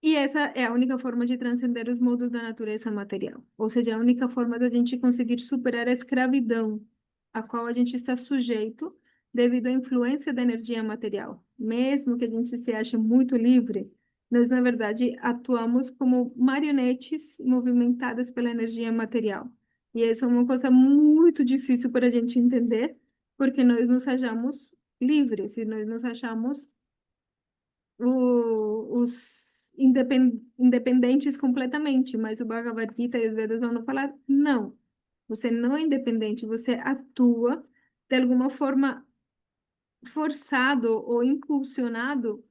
e essa é a única forma de transcender os modos da natureza material, ou seja, a única forma da gente conseguir superar a escravidão a qual a gente está sujeito devido à influência da energia material. Mesmo que a gente se ache muito livre, nós, na verdade, atuamos como marionetes movimentadas pela energia material. E isso é uma coisa muito difícil para a gente entender, porque nós nos achamos livres e nós nos achamos os independentes completamente, mas o Bhagavad Gita e os Vedas vão falar: não, você não é independente, você atua de alguma forma, forçado ou impulsionado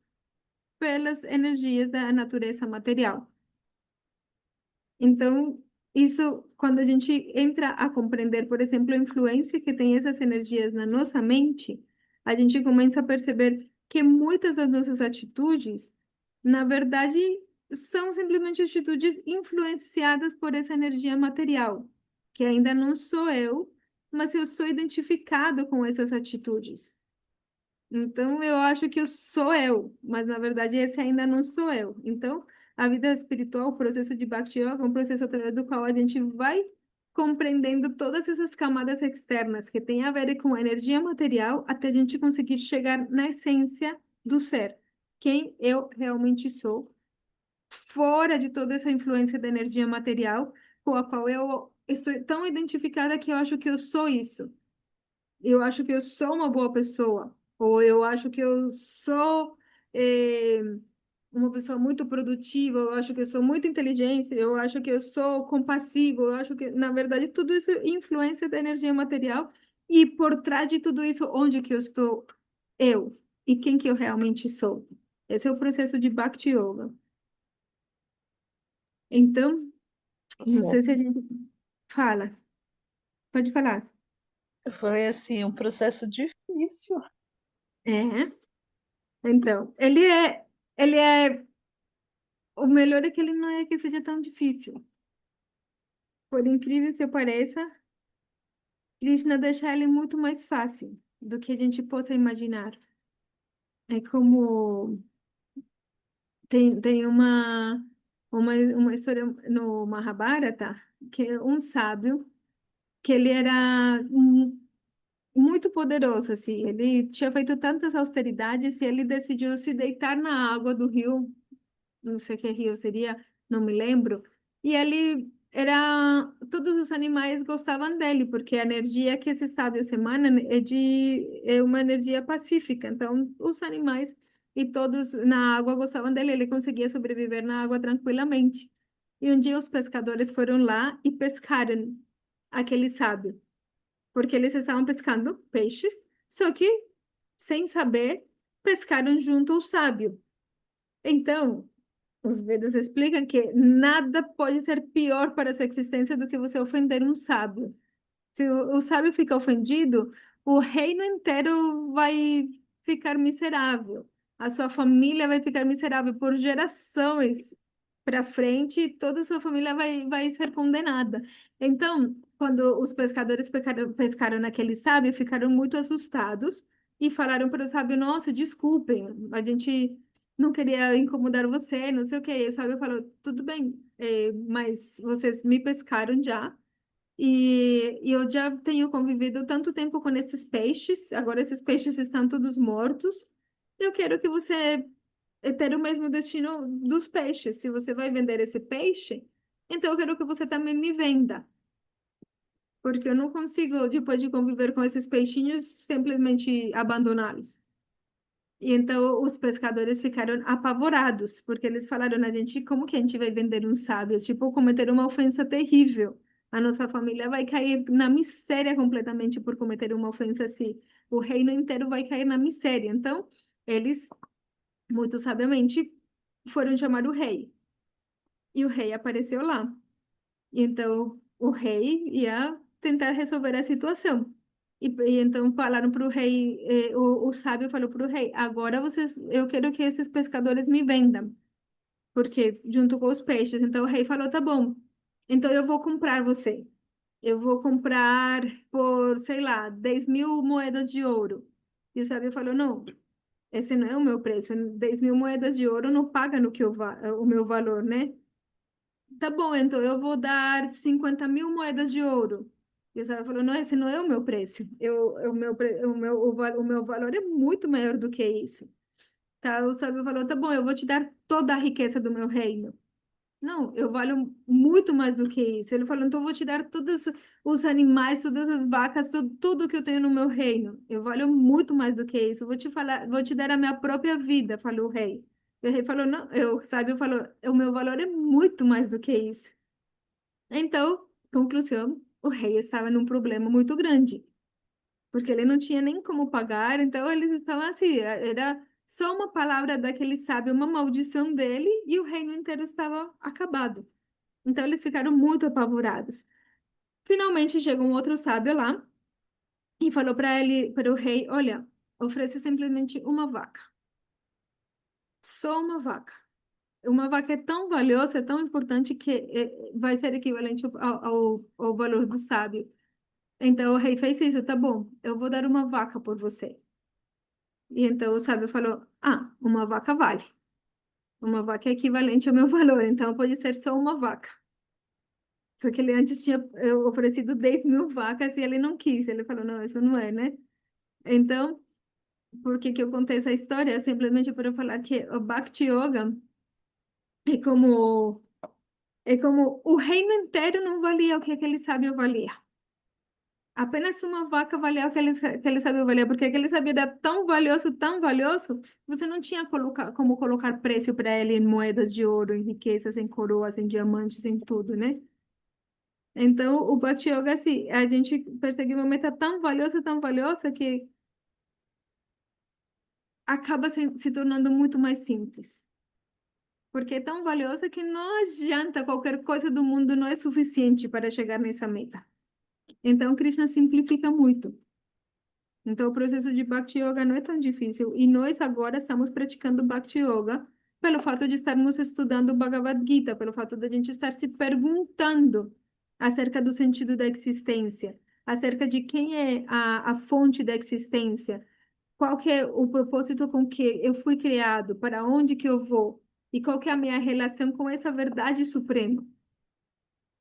pelas energias da natureza material. Então, isso, quando a gente entra a compreender, por exemplo, a influência que tem essas energias na nossa mente, a gente começa a perceber que muitas das nossas atitudes, na verdade, são simplesmente atitudes influenciadas por essa energia material, que ainda não sou eu, mas eu sou identificado com essas atitudes. Então, eu acho que eu sou eu, mas na verdade esse ainda não sou eu. Então, a vida espiritual, o processo de Bhakti Yoga, é um processo através do qual a gente vai compreendendo todas essas camadas externas que têm a ver com a energia material até a gente conseguir chegar na essência do ser, quem eu realmente sou, fora de toda essa influência da energia material com a qual eu estou tão identificada que eu acho que eu sou isso. Eu acho que eu sou uma boa pessoa, ou eu acho que eu sou eh, uma pessoa muito produtiva, eu acho que eu sou muito inteligente, eu acho que eu sou compassivo, eu acho que, na verdade, tudo isso é influência da energia material, e por trás de tudo isso, onde que eu estou? Eu, e quem que eu realmente sou? Esse é o processo de Bhakti Yoga. Então, não sei se Processo. a gente fala, pode falar. Foi assim, um processo difícil. É, então, ele é o melhor é que ele não é que seja tão difícil. Por incrível que pareça, Krishna deixa ele muito mais fácil do que a gente possa imaginar. É como tem uma história no Mahabharata, que é um sábio, que ele era muito poderoso, assim. Ele tinha feito tantas austeridades e ele decidiu se deitar na água do rio, não sei que rio seria, não me lembro. E ele era, todos os animais gostavam dele, porque a energia que esse sábio emana é uma energia pacífica. Então, os animais e todos na água gostavam dele, ele conseguia sobreviver na água tranquilamente. E um dia os pescadores foram lá e pescaram aquele sábio, porque eles estavam pescando peixes, só que, sem saber, pescaram junto ao sábio. Então, os Vedas explicam que nada pode ser pior para a sua existência do que você ofender um sábio. Se o sábio fica ofendido, o reino inteiro vai ficar miserável. A sua família vai ficar miserável por gerações para frente, toda a sua família vai ser condenada. Então, quando os pescadores pescaram naquele sábio, ficaram muito assustados e falaram para o sábio: Nossa, desculpem, a gente não queria incomodar você, não sei o quê. E o sábio falou: Tudo bem, mas vocês me pescaram já. E eu já tenho convivido tanto tempo com esses peixes, agora esses peixes estão todos mortos. Eu quero que você tenha o mesmo destino dos peixes. Se você vai vender esse peixe, então eu quero que você também me venda. Porque eu não consigo, depois de conviver com esses peixinhos, simplesmente abandoná-los. E então os pescadores ficaram apavorados, porque eles falaram a gente, como que a gente vai vender um sábio? Tipo, cometer uma ofensa terrível. A nossa família vai cair na miséria completamente por cometer uma ofensa assim. O reino inteiro vai cair na miséria. Então, eles, muito sabiamente, foram chamar o rei. E o rei apareceu lá. E então, o rei ia tentar resolver a situação. E então falaram para o rei, o sábio falou para o rei: agora eu quero que esses pescadores me vendam, porque junto com os peixes. Então o rei falou: tá bom, então eu vou comprar você. Eu vou comprar por, sei lá, 10.000 moedas de ouro. E o sábio falou: não, esse não é o meu preço. 10.000 moedas de ouro não paga no que o meu valor, né? Tá bom, então eu vou dar 50.000 moedas de ouro. E o sábio falou, não, esse não é o meu preço. O meu valor é muito maior do que isso. Tá? O sábio falou, tá bom, eu vou te dar toda a riqueza do meu reino. Não, eu valho muito mais do que isso. Ele falou, então eu vou te dar todos os animais, todas as vacas, tudo que eu tenho no meu reino. Eu valho muito mais do que isso. Eu vou te falar, vou te dar a minha própria vida, falou o rei. E o rei falou, não, o sábio falou, o meu valor é muito mais do que isso. Então, conclusão, o rei estava num problema muito grande. porque ele não tinha nem como pagar, então eles estavam assim, era só uma palavra daquele sábio, uma maldição dele, e o reino inteiro estava acabado. Então eles ficaram muito apavorados. Finalmente chegou um outro sábio lá e falou para o rei, olha, oferece simplesmente uma vaca, só uma vaca. Uma vaca é tão valiosa, é tão importante que vai ser equivalente ao valor do sábio. Então o rei fez isso, tá bom, eu vou dar uma vaca por você. E então o sábio falou, ah, uma vaca vale. Uma vaca é equivalente ao meu valor, então pode ser só uma vaca. Só que ele antes tinha oferecido 10.000 vacas e ele não quis. Ele falou, não, isso não é, né? Então, por que que eu contei essa história? Simplesmente para falar que o Bhakti Yoga é como, é como o reino inteiro não valia o que aquele sábio valia. Apenas uma vaca valia o que aquele sábio valia, porque aquele sábio era tão valioso, você não tinha como colocar preço para ele em moedas de ouro, em riquezas, em coroas, em diamantes, em tudo, né? Então, o Bhakti Yoga, assim, a gente persegue uma meta tão valiosa, que acaba se tornando muito mais simples. Porque é tão valiosa que não adianta, qualquer coisa do mundo não é suficiente para chegar nessa meta. Então, Krishna simplifica muito. Então, o processo de Bhakti Yoga não é tão difícil. E nós agora estamos praticando Bhakti Yoga pelo fato de estarmos estudando o Bhagavad Gita, pelo fato de a gente estar se perguntando acerca do sentido da existência, acerca de quem é a fonte da existência, qual que é o propósito com que eu fui criado, para onde que eu vou, e qual que é a minha relação com essa verdade suprema.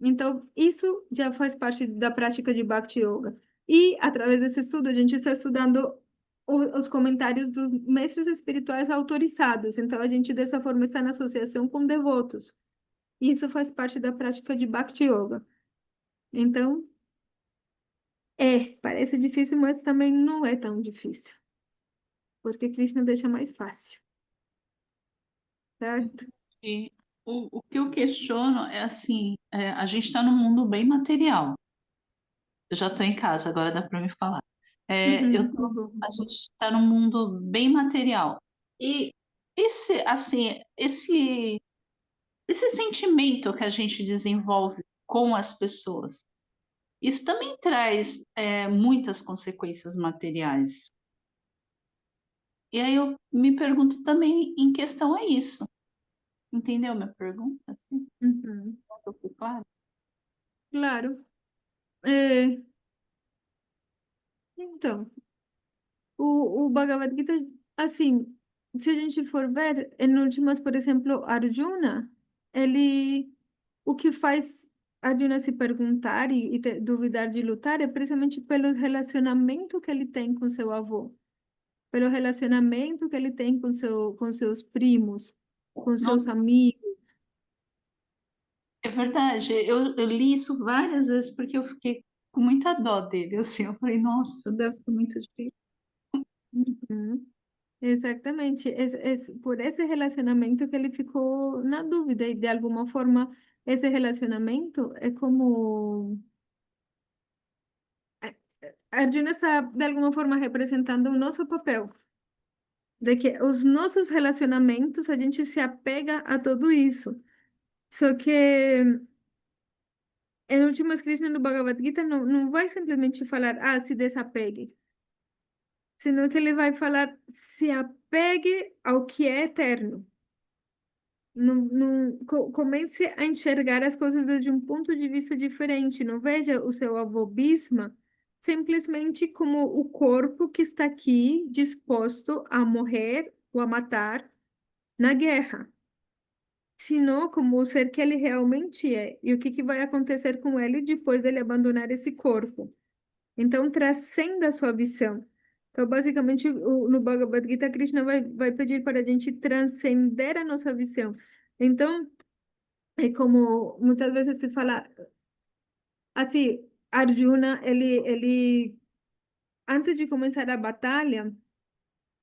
Então, isso já faz parte da prática de Bhakti Yoga. E, através desse estudo, a gente está estudando os comentários dos mestres espirituais autorizados. Então, a gente, dessa forma, está na associação com devotos. E isso faz parte da prática de Bhakti Yoga. Então, parece difícil, mas também não é tão difícil. Porque Krishna deixa mais fácil, certo? E o que eu questiono é assim, a gente está num mundo bem material. Eu já estou em casa, agora dá para me falar. A gente está num mundo bem material. E esse sentimento que a gente desenvolve com as pessoas, isso também traz muitas consequências materiais. E aí eu me pergunto também em questão a isso. Entendeu minha pergunta? Sim, Uhum. ficou claro? Claro. Então, o Bhagavad Gita, assim, se a gente for ver, em últimas, por exemplo, Arjuna, o que faz Arjuna se perguntar e duvidar de lutar é precisamente pelo relacionamento que ele tem com seu avô, pelo relacionamento que ele tem com seus primos, com seus Nossa, amigos. é verdade. Eu li isso várias vezes porque eu fiquei com muita dó dele. Assim, eu falei, nossa, deve ser muito difícil. Uhum. Exatamente, por esse relacionamento que ele ficou na dúvida, e de alguma forma esse relacionamento é como Arjuna está de alguma forma representando o nosso papel, de que os nossos relacionamentos a gente se apega a tudo isso. Só que em últimas Krishna no Bhagavad Gita não vai simplesmente falar, ah, se desapegue, sino que ele vai falar, se apegue ao que é eterno. Comece a enxergar as coisas desde um ponto de vista diferente. Não veja o seu avô Bhishma simplesmente como o corpo que está aqui disposto a morrer ou a matar na guerra, sino como o ser que ele realmente é e o que vai acontecer com ele depois dele abandonar esse corpo. Então, transcenda a sua visão. Então, basicamente, no Bhagavad Gita, Krishna vai pedir para a gente transcender a nossa visão. Então, é como muitas vezes se fala, assim, Arjuna, antes de começar a batalha,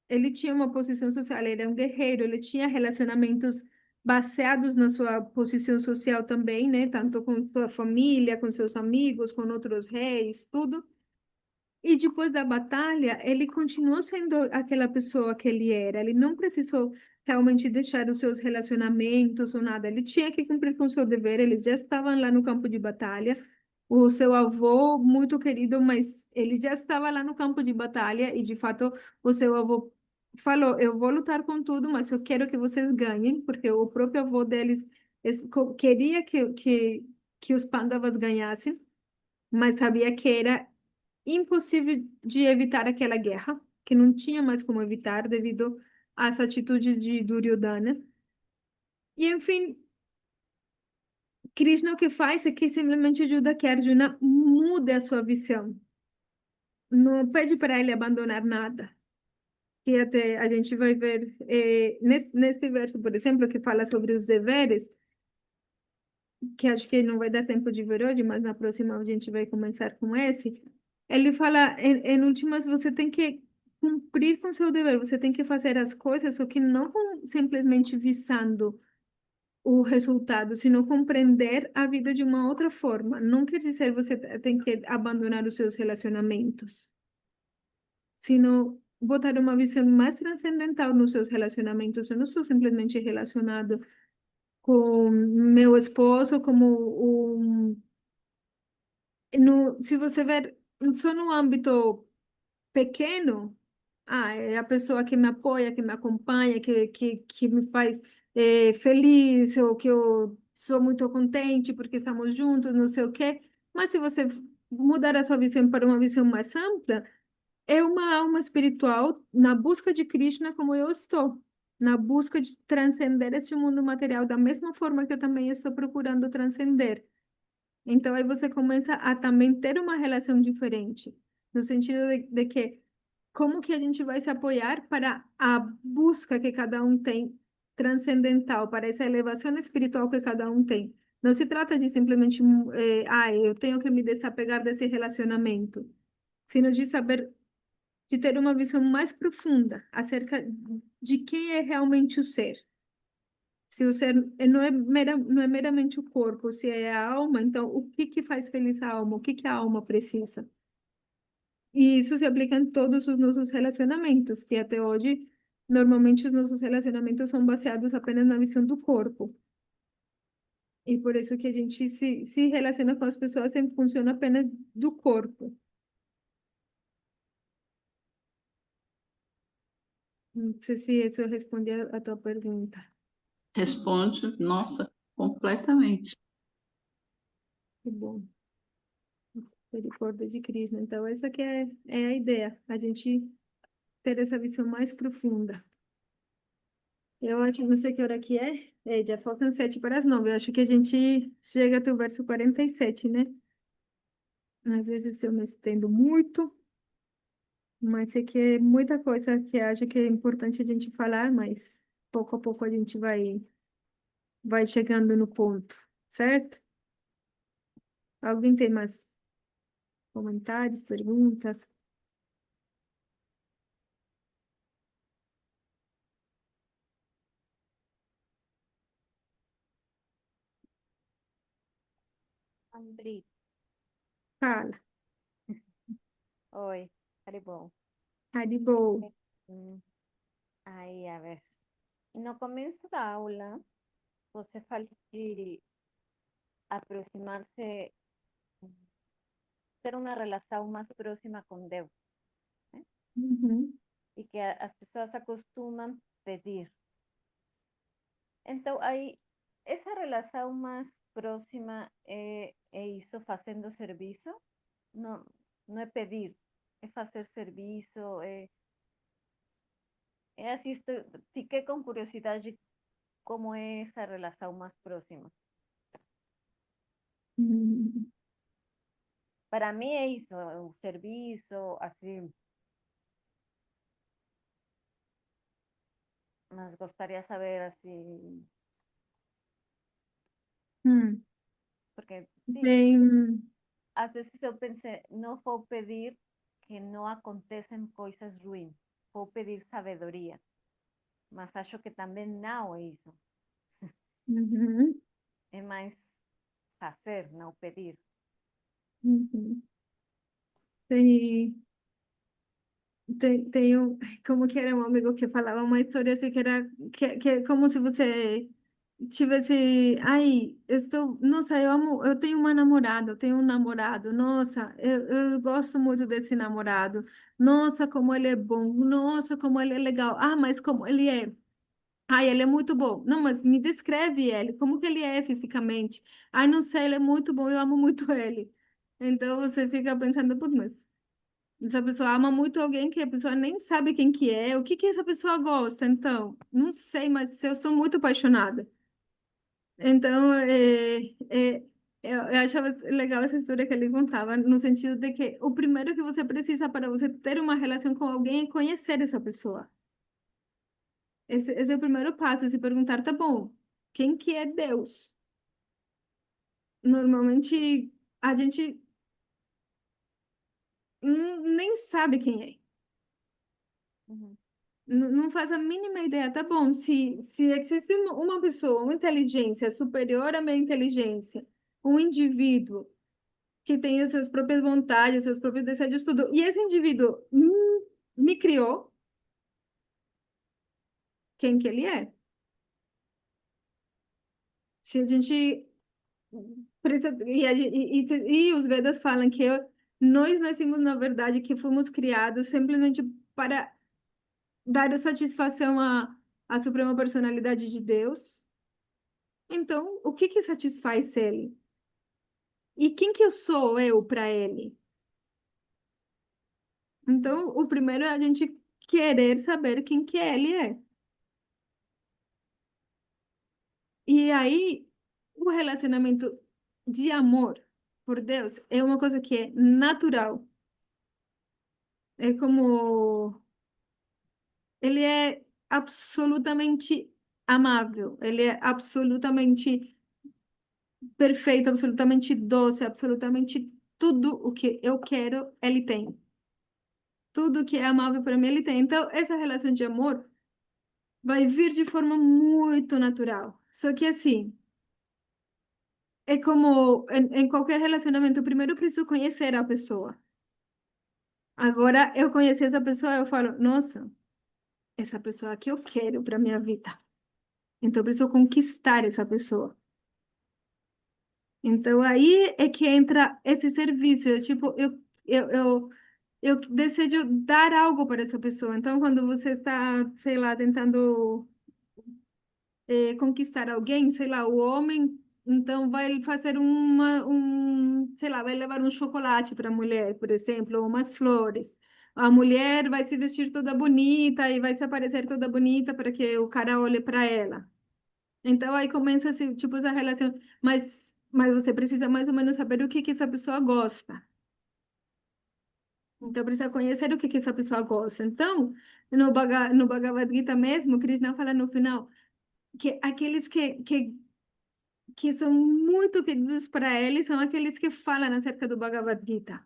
ele tinha uma posição social, ele era um guerreiro, ele tinha relacionamentos baseados na sua posição social também, né? Tanto com sua família, com seus amigos, com outros reis, tudo. E depois da batalha, ele continuou sendo aquela pessoa que ele era. Ele não precisou realmente deixar os seus relacionamentos ou nada. Ele tinha que cumprir com o seu dever. Eles já estavam lá no campo de batalha. O seu avô, muito querido, mas ele já estava lá no campo de batalha. E, de fato, o seu avô falou: Eu vou lutar com tudo, mas eu quero que vocês ganhem, porque o próprio avô deles queria que os Pandavas ganhassem, mas sabia que era impossível de evitar aquela guerra, que não tinha mais como evitar devido a essa atitude de Duryodhana. E, enfim, Krishna o que faz é que simplesmente ajuda que Arjuna mude a sua visão. Não pede para ele abandonar nada. Que até a gente vai ver nesse verso, por exemplo, que fala sobre os deveres, que acho que não vai dar tempo de ver hoje, mas na próxima a gente vai começar com esse. Ele fala, em últimas, você tem que cumprir com seu dever, você tem que fazer as coisas, só que não simplesmente visando o resultado, sino compreender a vida de uma outra forma. Não quer dizer você tem que abandonar os seus relacionamentos, sino botar uma visão mais transcendental nos seus relacionamentos. Eu não sou simplesmente relacionado com meu esposo como um... No, se você ver só no âmbito pequeno, é a pessoa que me apoia, que me acompanha, que me faz feliz, ou que eu sou muito contente porque estamos juntos, não sei o quê. Mas se você mudar a sua visão para uma visão mais ampla, é uma alma espiritual na busca de Krishna como eu estou, na busca de transcender este mundo material da mesma forma que eu também estou procurando transcender. Então aí você começa a também ter uma relação diferente, no sentido de que como que a gente vai se apoiar para a busca que cada um tem transcendental, para essa elevação espiritual que cada um tem. Não se trata de simplesmente, eu tenho que me desapegar desse relacionamento, sino de saber, de ter uma visão mais profunda acerca de quem é realmente o ser. Se o ser não é meramente o corpo, se é a alma, então o que que faz feliz a alma? O que que a alma precisa? E isso se aplica em todos os nossos relacionamentos, que até hoje, normalmente os nossos relacionamentos são baseados apenas na visão do corpo. E por isso que a gente se relaciona com as pessoas em função apenas do corpo. Não sei se isso responde a tua pergunta. Responde, nossa, completamente. Que bom. Misericórdia de Krishna. Então, essa que é a ideia, a gente ter essa visão mais profunda. Eu acho, não sei que hora que é, já faltam 7 para as 9. Eu acho que a gente chega até o verso 47, né? Às vezes eu me estendo muito, mas sei que é muita coisa que acho que é importante a gente falar, mas pouco a pouco a gente vai chegando no ponto, certo? Alguém tem mais comentários, perguntas? Andri, Fala, oi, Haribol. Haribo. Hum, Aí, a ver. No começo da aula, você falou de aproximar-se, ter uma relação mais próxima com Deus, né? Uhum. E que as pessoas acostumam pedir. Então, aí, essa relação mais próxima é isso fazendo serviço? Não, não é pedir, é fazer serviço, é assim, fiquei com curiosidade como é essa relação mais próxima. Uhum. Para mim é isso, o serviço, assim, mas gostaria de saber, assim, Hum. porque, sim, Bem, às vezes eu pensei, não vou pedir que não aconteçam coisas ruins, vou pedir sabedoria, mas acho que também não é isso, uhum. é mais fazer, não pedir. Uhum. Sim. como que era um amigo que falava uma história assim que era que é como se você tivesse, ai, nossa, eu tenho uma namorada, eu tenho um namorado, nossa, eu gosto muito desse namorado, nossa, como ele é bom, nossa, como ele é legal, ah, mas como ele é, ai, ele é muito bom, não, mas me descreve ele, como que ele é fisicamente, ai, não sei, ele é muito bom, eu amo muito ele, então você fica pensando, putz, mas essa pessoa ama muito alguém que a pessoa nem sabe quem que é, o que que essa pessoa gosta, então, não sei, mas eu sou muito apaixonada. Então, eu achava legal essa história que ele contava, no sentido de que o primeiro que você precisa para você ter uma relação com alguém é conhecer essa pessoa. Esse é o primeiro passo, se perguntar, tá bom, quem que é Deus? Normalmente, a gente nem sabe quem é. Ujú, Não faz a mínima ideia. Tá bom, se existe uma pessoa, uma inteligência superior à minha inteligência, um indivíduo que tem as suas próprias vontades, os seus próprios desejos, tudo. E esse indivíduo me criou, quem que ele é? Se a gente precisa, e os Vedas falam que nós nascemos, na verdade, que fomos criados simplesmente para dar satisfação à suprema personalidade de Deus. Então, o que que satisfaz ele? E quem que eu sou eu para ele? Então, o primeiro é a gente querer saber quem que ele é. E aí, o relacionamento de amor por Deus é uma coisa que é natural. É como ele é absolutamente amável, ele é absolutamente perfeito, absolutamente doce, absolutamente tudo o que eu quero, ele tem. Tudo que é amável para mim, ele tem. Então, essa relação de amor vai vir de forma muito natural. Só que assim, é como em qualquer relacionamento, primeiro eu preciso conhecer a pessoa. Agora, eu conheci essa pessoa, eu falo, nossa, essa pessoa que eu quero para minha vida. Então, eu preciso conquistar essa pessoa. Então, aí é que entra esse serviço. Tipo, eu desejo dar algo para essa pessoa. Então, quando você está, sei lá, tentando conquistar alguém, sei lá, o homem, então vai fazer sei lá, vai levar um chocolate para a mulher, por exemplo, ou umas flores. A mulher vai se vestir toda bonita e vai se aparecer toda bonita para que o cara olhe para ela. Então aí começa assim, tipo essa relação, mas você precisa mais ou menos saber o que que essa pessoa gosta. Então precisa conhecer o que que essa pessoa gosta. Então, no Bhagavad Gita mesmo, Krishna fala no final que aqueles que são muito queridos para ele são aqueles que falam acerca do Bhagavad Gita.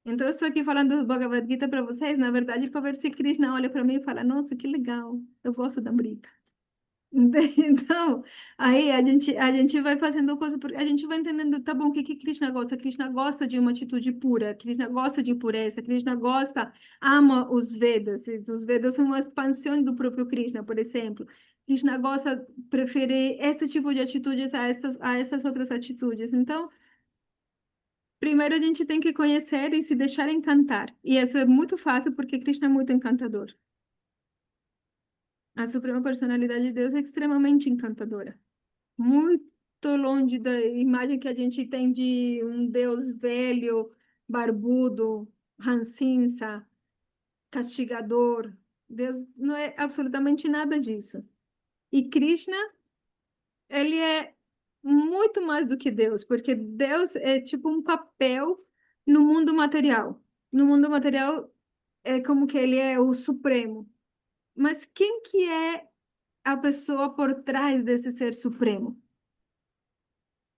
Então, eu estou aqui falando do Bhagavad Gita para vocês, na verdade, para ver se Krishna olha para mim e fala: Nossa, que legal, eu gosto da briga. Então, aí a gente vai fazendo coisa, porque a gente vai entendendo, tá bom, o que que Krishna gosta? Krishna gosta de uma atitude pura, Krishna gosta de pureza, Krishna gosta, ama os Vedas, e os Vedas são uma expansão do próprio Krishna, por exemplo. Krishna gosta, prefere esse tipo de atitudes a essas outras atitudes. Então, primeiro a gente tem que conhecer e se deixar encantar. E isso é muito fácil porque Krishna é muito encantador. A Suprema Personalidade de Deus é extremamente encantadora. Muito longe da imagem que a gente tem de um Deus velho, barbudo, rancinza, castigador. Deus não é absolutamente nada disso. E Krishna, ele é muito mais do que Deus, porque Deus é tipo um papel no mundo material. No mundo material é como que ele é o supremo. Mas quem que é a pessoa por trás desse ser supremo?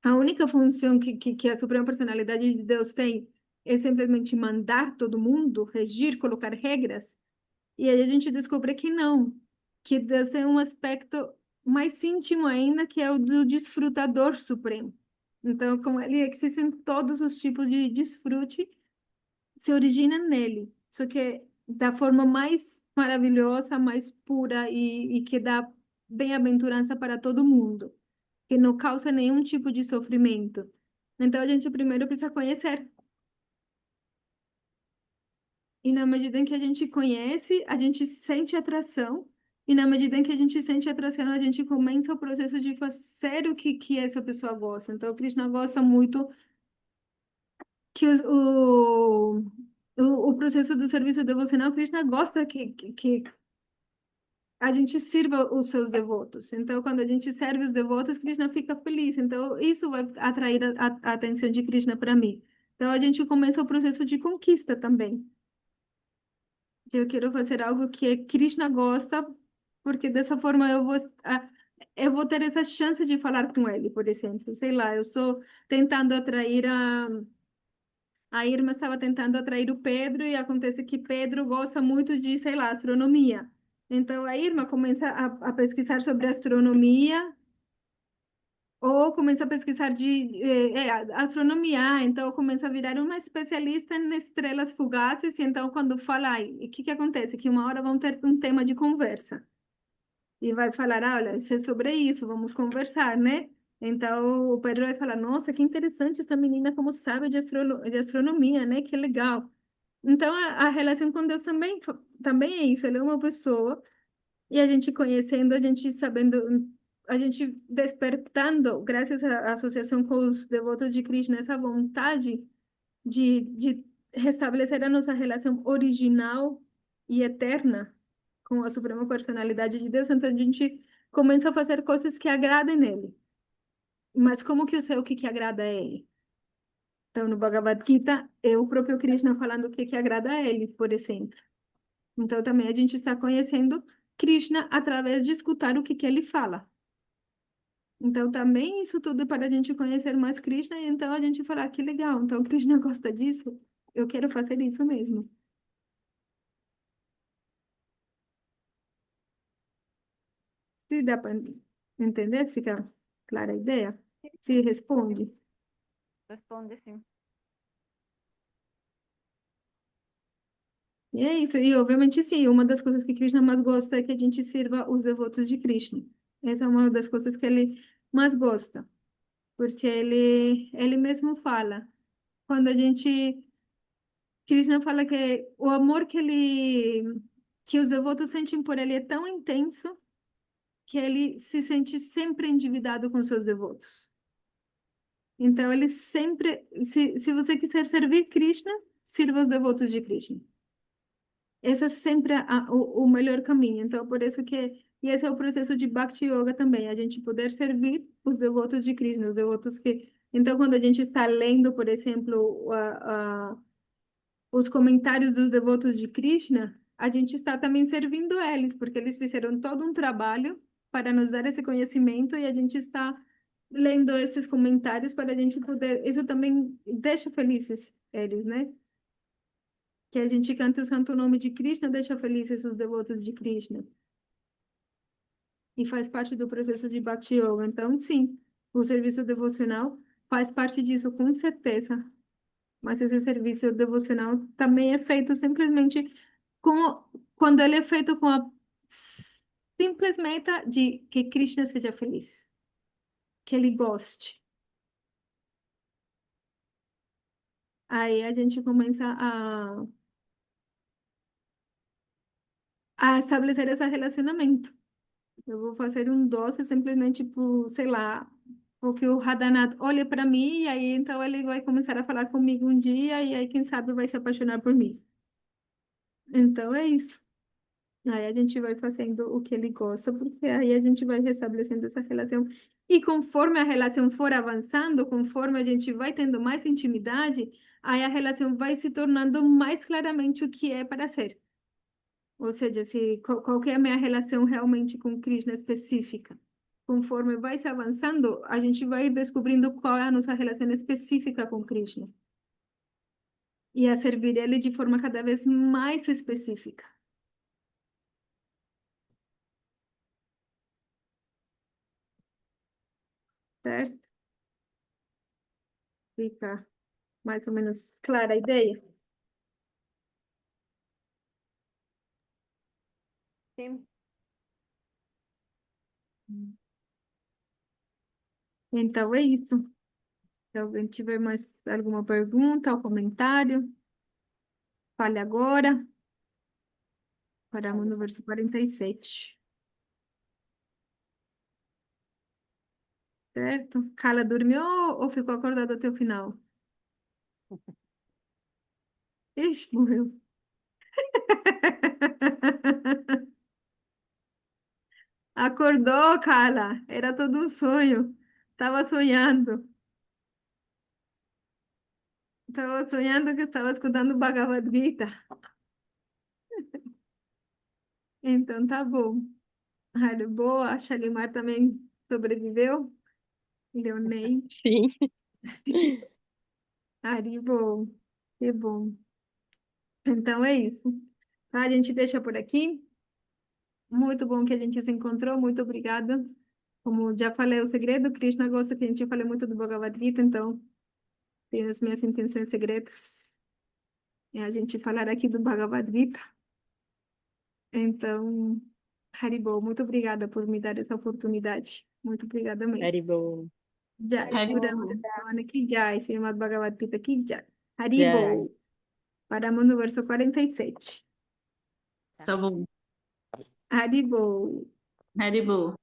A única função que a Suprema Personalidade de Deus tem é simplesmente mandar todo mundo, regir, colocar regras. E aí a gente descobre que não, que Deus tem um aspecto mais íntimo ainda, que é o do desfrutador supremo. Então, como ele existem todos os tipos de desfrute, se origina nele. Só que da forma mais maravilhosa, mais pura e que dá bem-aventurança para todo mundo, que não causa nenhum tipo de sofrimento. Então a gente primeiro precisa conhecer. E na medida em que a gente conhece, a gente sente atração. E na medida em que a gente sente atração, a gente começa o processo de fazer o que essa pessoa gosta. Então, o Krishna gosta muito que o processo do serviço devocional, Krishna gosta que a gente sirva os seus devotos. Então, quando a gente serve os devotos, Krishna fica feliz. Então, isso vai atrair a atenção de Krishna para mim. Então, a gente começa o processo de conquista também. Eu quero fazer algo que Krishna gosta, porque dessa forma eu vou ter essa chance de falar com ele, por exemplo. Sei lá, eu estou tentando atrair a Irma estava tentando atrair o Pedro e acontece que Pedro gosta muito de, sei lá, astronomia. Então a Irma começa a pesquisar sobre astronomia ou começa a pesquisar de astronomia, então começa a virar uma especialista em estrelas fugaces, e então quando fala, ai, o que que acontece? Que uma hora vão ter um tema de conversa, e vai falar, ah, olha, isso é sobre isso, vamos conversar, né? Então o Pedro vai falar, nossa, que interessante essa menina, como sabe de astronomia, né? Que legal. Então a relação com Deus também, também é isso, ele é uma pessoa e a gente conhecendo, a gente sabendo, a gente despertando, graças à associação com os devotos de Krishna, essa vontade de restabelecer a nossa relação original e eterna com a Suprema Personalidade de Deus. Então a gente começa a fazer coisas que agradem ele. Mas como que eu sei o que agrada a ele? Então, no Bhagavad Gita, é o próprio Krishna falando o que agrada a ele, por exemplo. Então, também a gente está conhecendo Krishna através de escutar o que ele fala. Então, também isso tudo é para a gente conhecer mais Krishna e então a gente falar que legal, então Krishna gosta disso, eu quero fazer isso mesmo. Se dá para entender, fica clara a ideia? Se responde. Responde sim. E é isso, e obviamente sim, uma das coisas que Krishna mais gosta é que a gente sirva os devotos de Krishna. Essa é uma das coisas que ele mais gosta, porque ele mesmo fala, quando a gente, Krishna fala que o amor que os devotos sentem por ele é tão intenso que ele se sente sempre endividado com seus devotos. Então ele sempre, se você quiser servir Krishna, sirva os devotos de Krishna. Esse é sempre o melhor caminho. Então, por isso que. E esse é o processo de Bhakti Yoga também, a gente poder servir os devotos de Krishna, os devotos que. Então, quando a gente está lendo, por exemplo, os comentários dos devotos de Krishna, a gente está também servindo eles, porque eles fizeram todo um trabalho para nos dar esse conhecimento e a gente está lendo esses comentários para a gente poder. Isso também deixa felizes eles, né? Que a gente cante o santo nome de Krishna, deixa felizes os devotos de Krishna. E faz parte do processo de Bhakti Yoga. Então, sim, o serviço devocional faz parte disso, com certeza. Mas esse serviço devocional também é feito simplesmente com, quando ele é feito com a simples meta de que Krishna seja feliz, que ele goste. Aí a gente começa a estabelecer esse relacionamento. Eu vou fazer um doce simplesmente por, sei lá, porque o Radhanath olha para mim e aí então ele vai começar a falar comigo um dia e aí quem sabe vai se apaixonar por mim. Então é isso. Aí a gente vai fazendo o que ele gosta, porque aí a gente vai restabelecendo essa relação. E conforme a relação for avançando, conforme a gente vai tendo mais intimidade, aí a relação vai se tornando mais claramente o que é para ser. Ou seja, se, qual que é a minha relação realmente com Krishna específica. Conforme vai se avançando, a gente vai descobrindo qual é a nossa relação específica com Krishna. E a servir ele de forma cada vez mais específica. Certo? Fica mais ou menos clara a ideia? Sim. Então é isso. Se alguém tiver mais alguma pergunta ou comentário, fale agora. Paramos no verso 47. Certo? Carla dormiu ou ficou acordada até o final? Ixi, morreu. Acordou, Carla. Era todo um sonho. Tava sonhando. Tava sonhando que estava escutando Bhagavad Gita. Então tá bom. Rádio boa. A Shalimar também sobreviveu. Leonei. Sim. Haribo. Que bom. Então é isso. Tá, a gente deixa por aqui. Muito bom que a gente se encontrou. Muito obrigada. Como já falei, o segredo, Krishna gosta que a gente fale muito do Bhagavad Gita, então tenho as minhas intenções secretas. É a gente falar aqui do Bhagavad Gita. Então, Haribo, muito obrigada por me dar essa oportunidade. Muito obrigada mesmo. Haribo. Jai, Haribo. Surama Bhagavana ki jai, Srimad Bhagavad Gita ki jai. Jai. Haribo. Paramos no verso 47. Tá bom. Haribo. Haribo.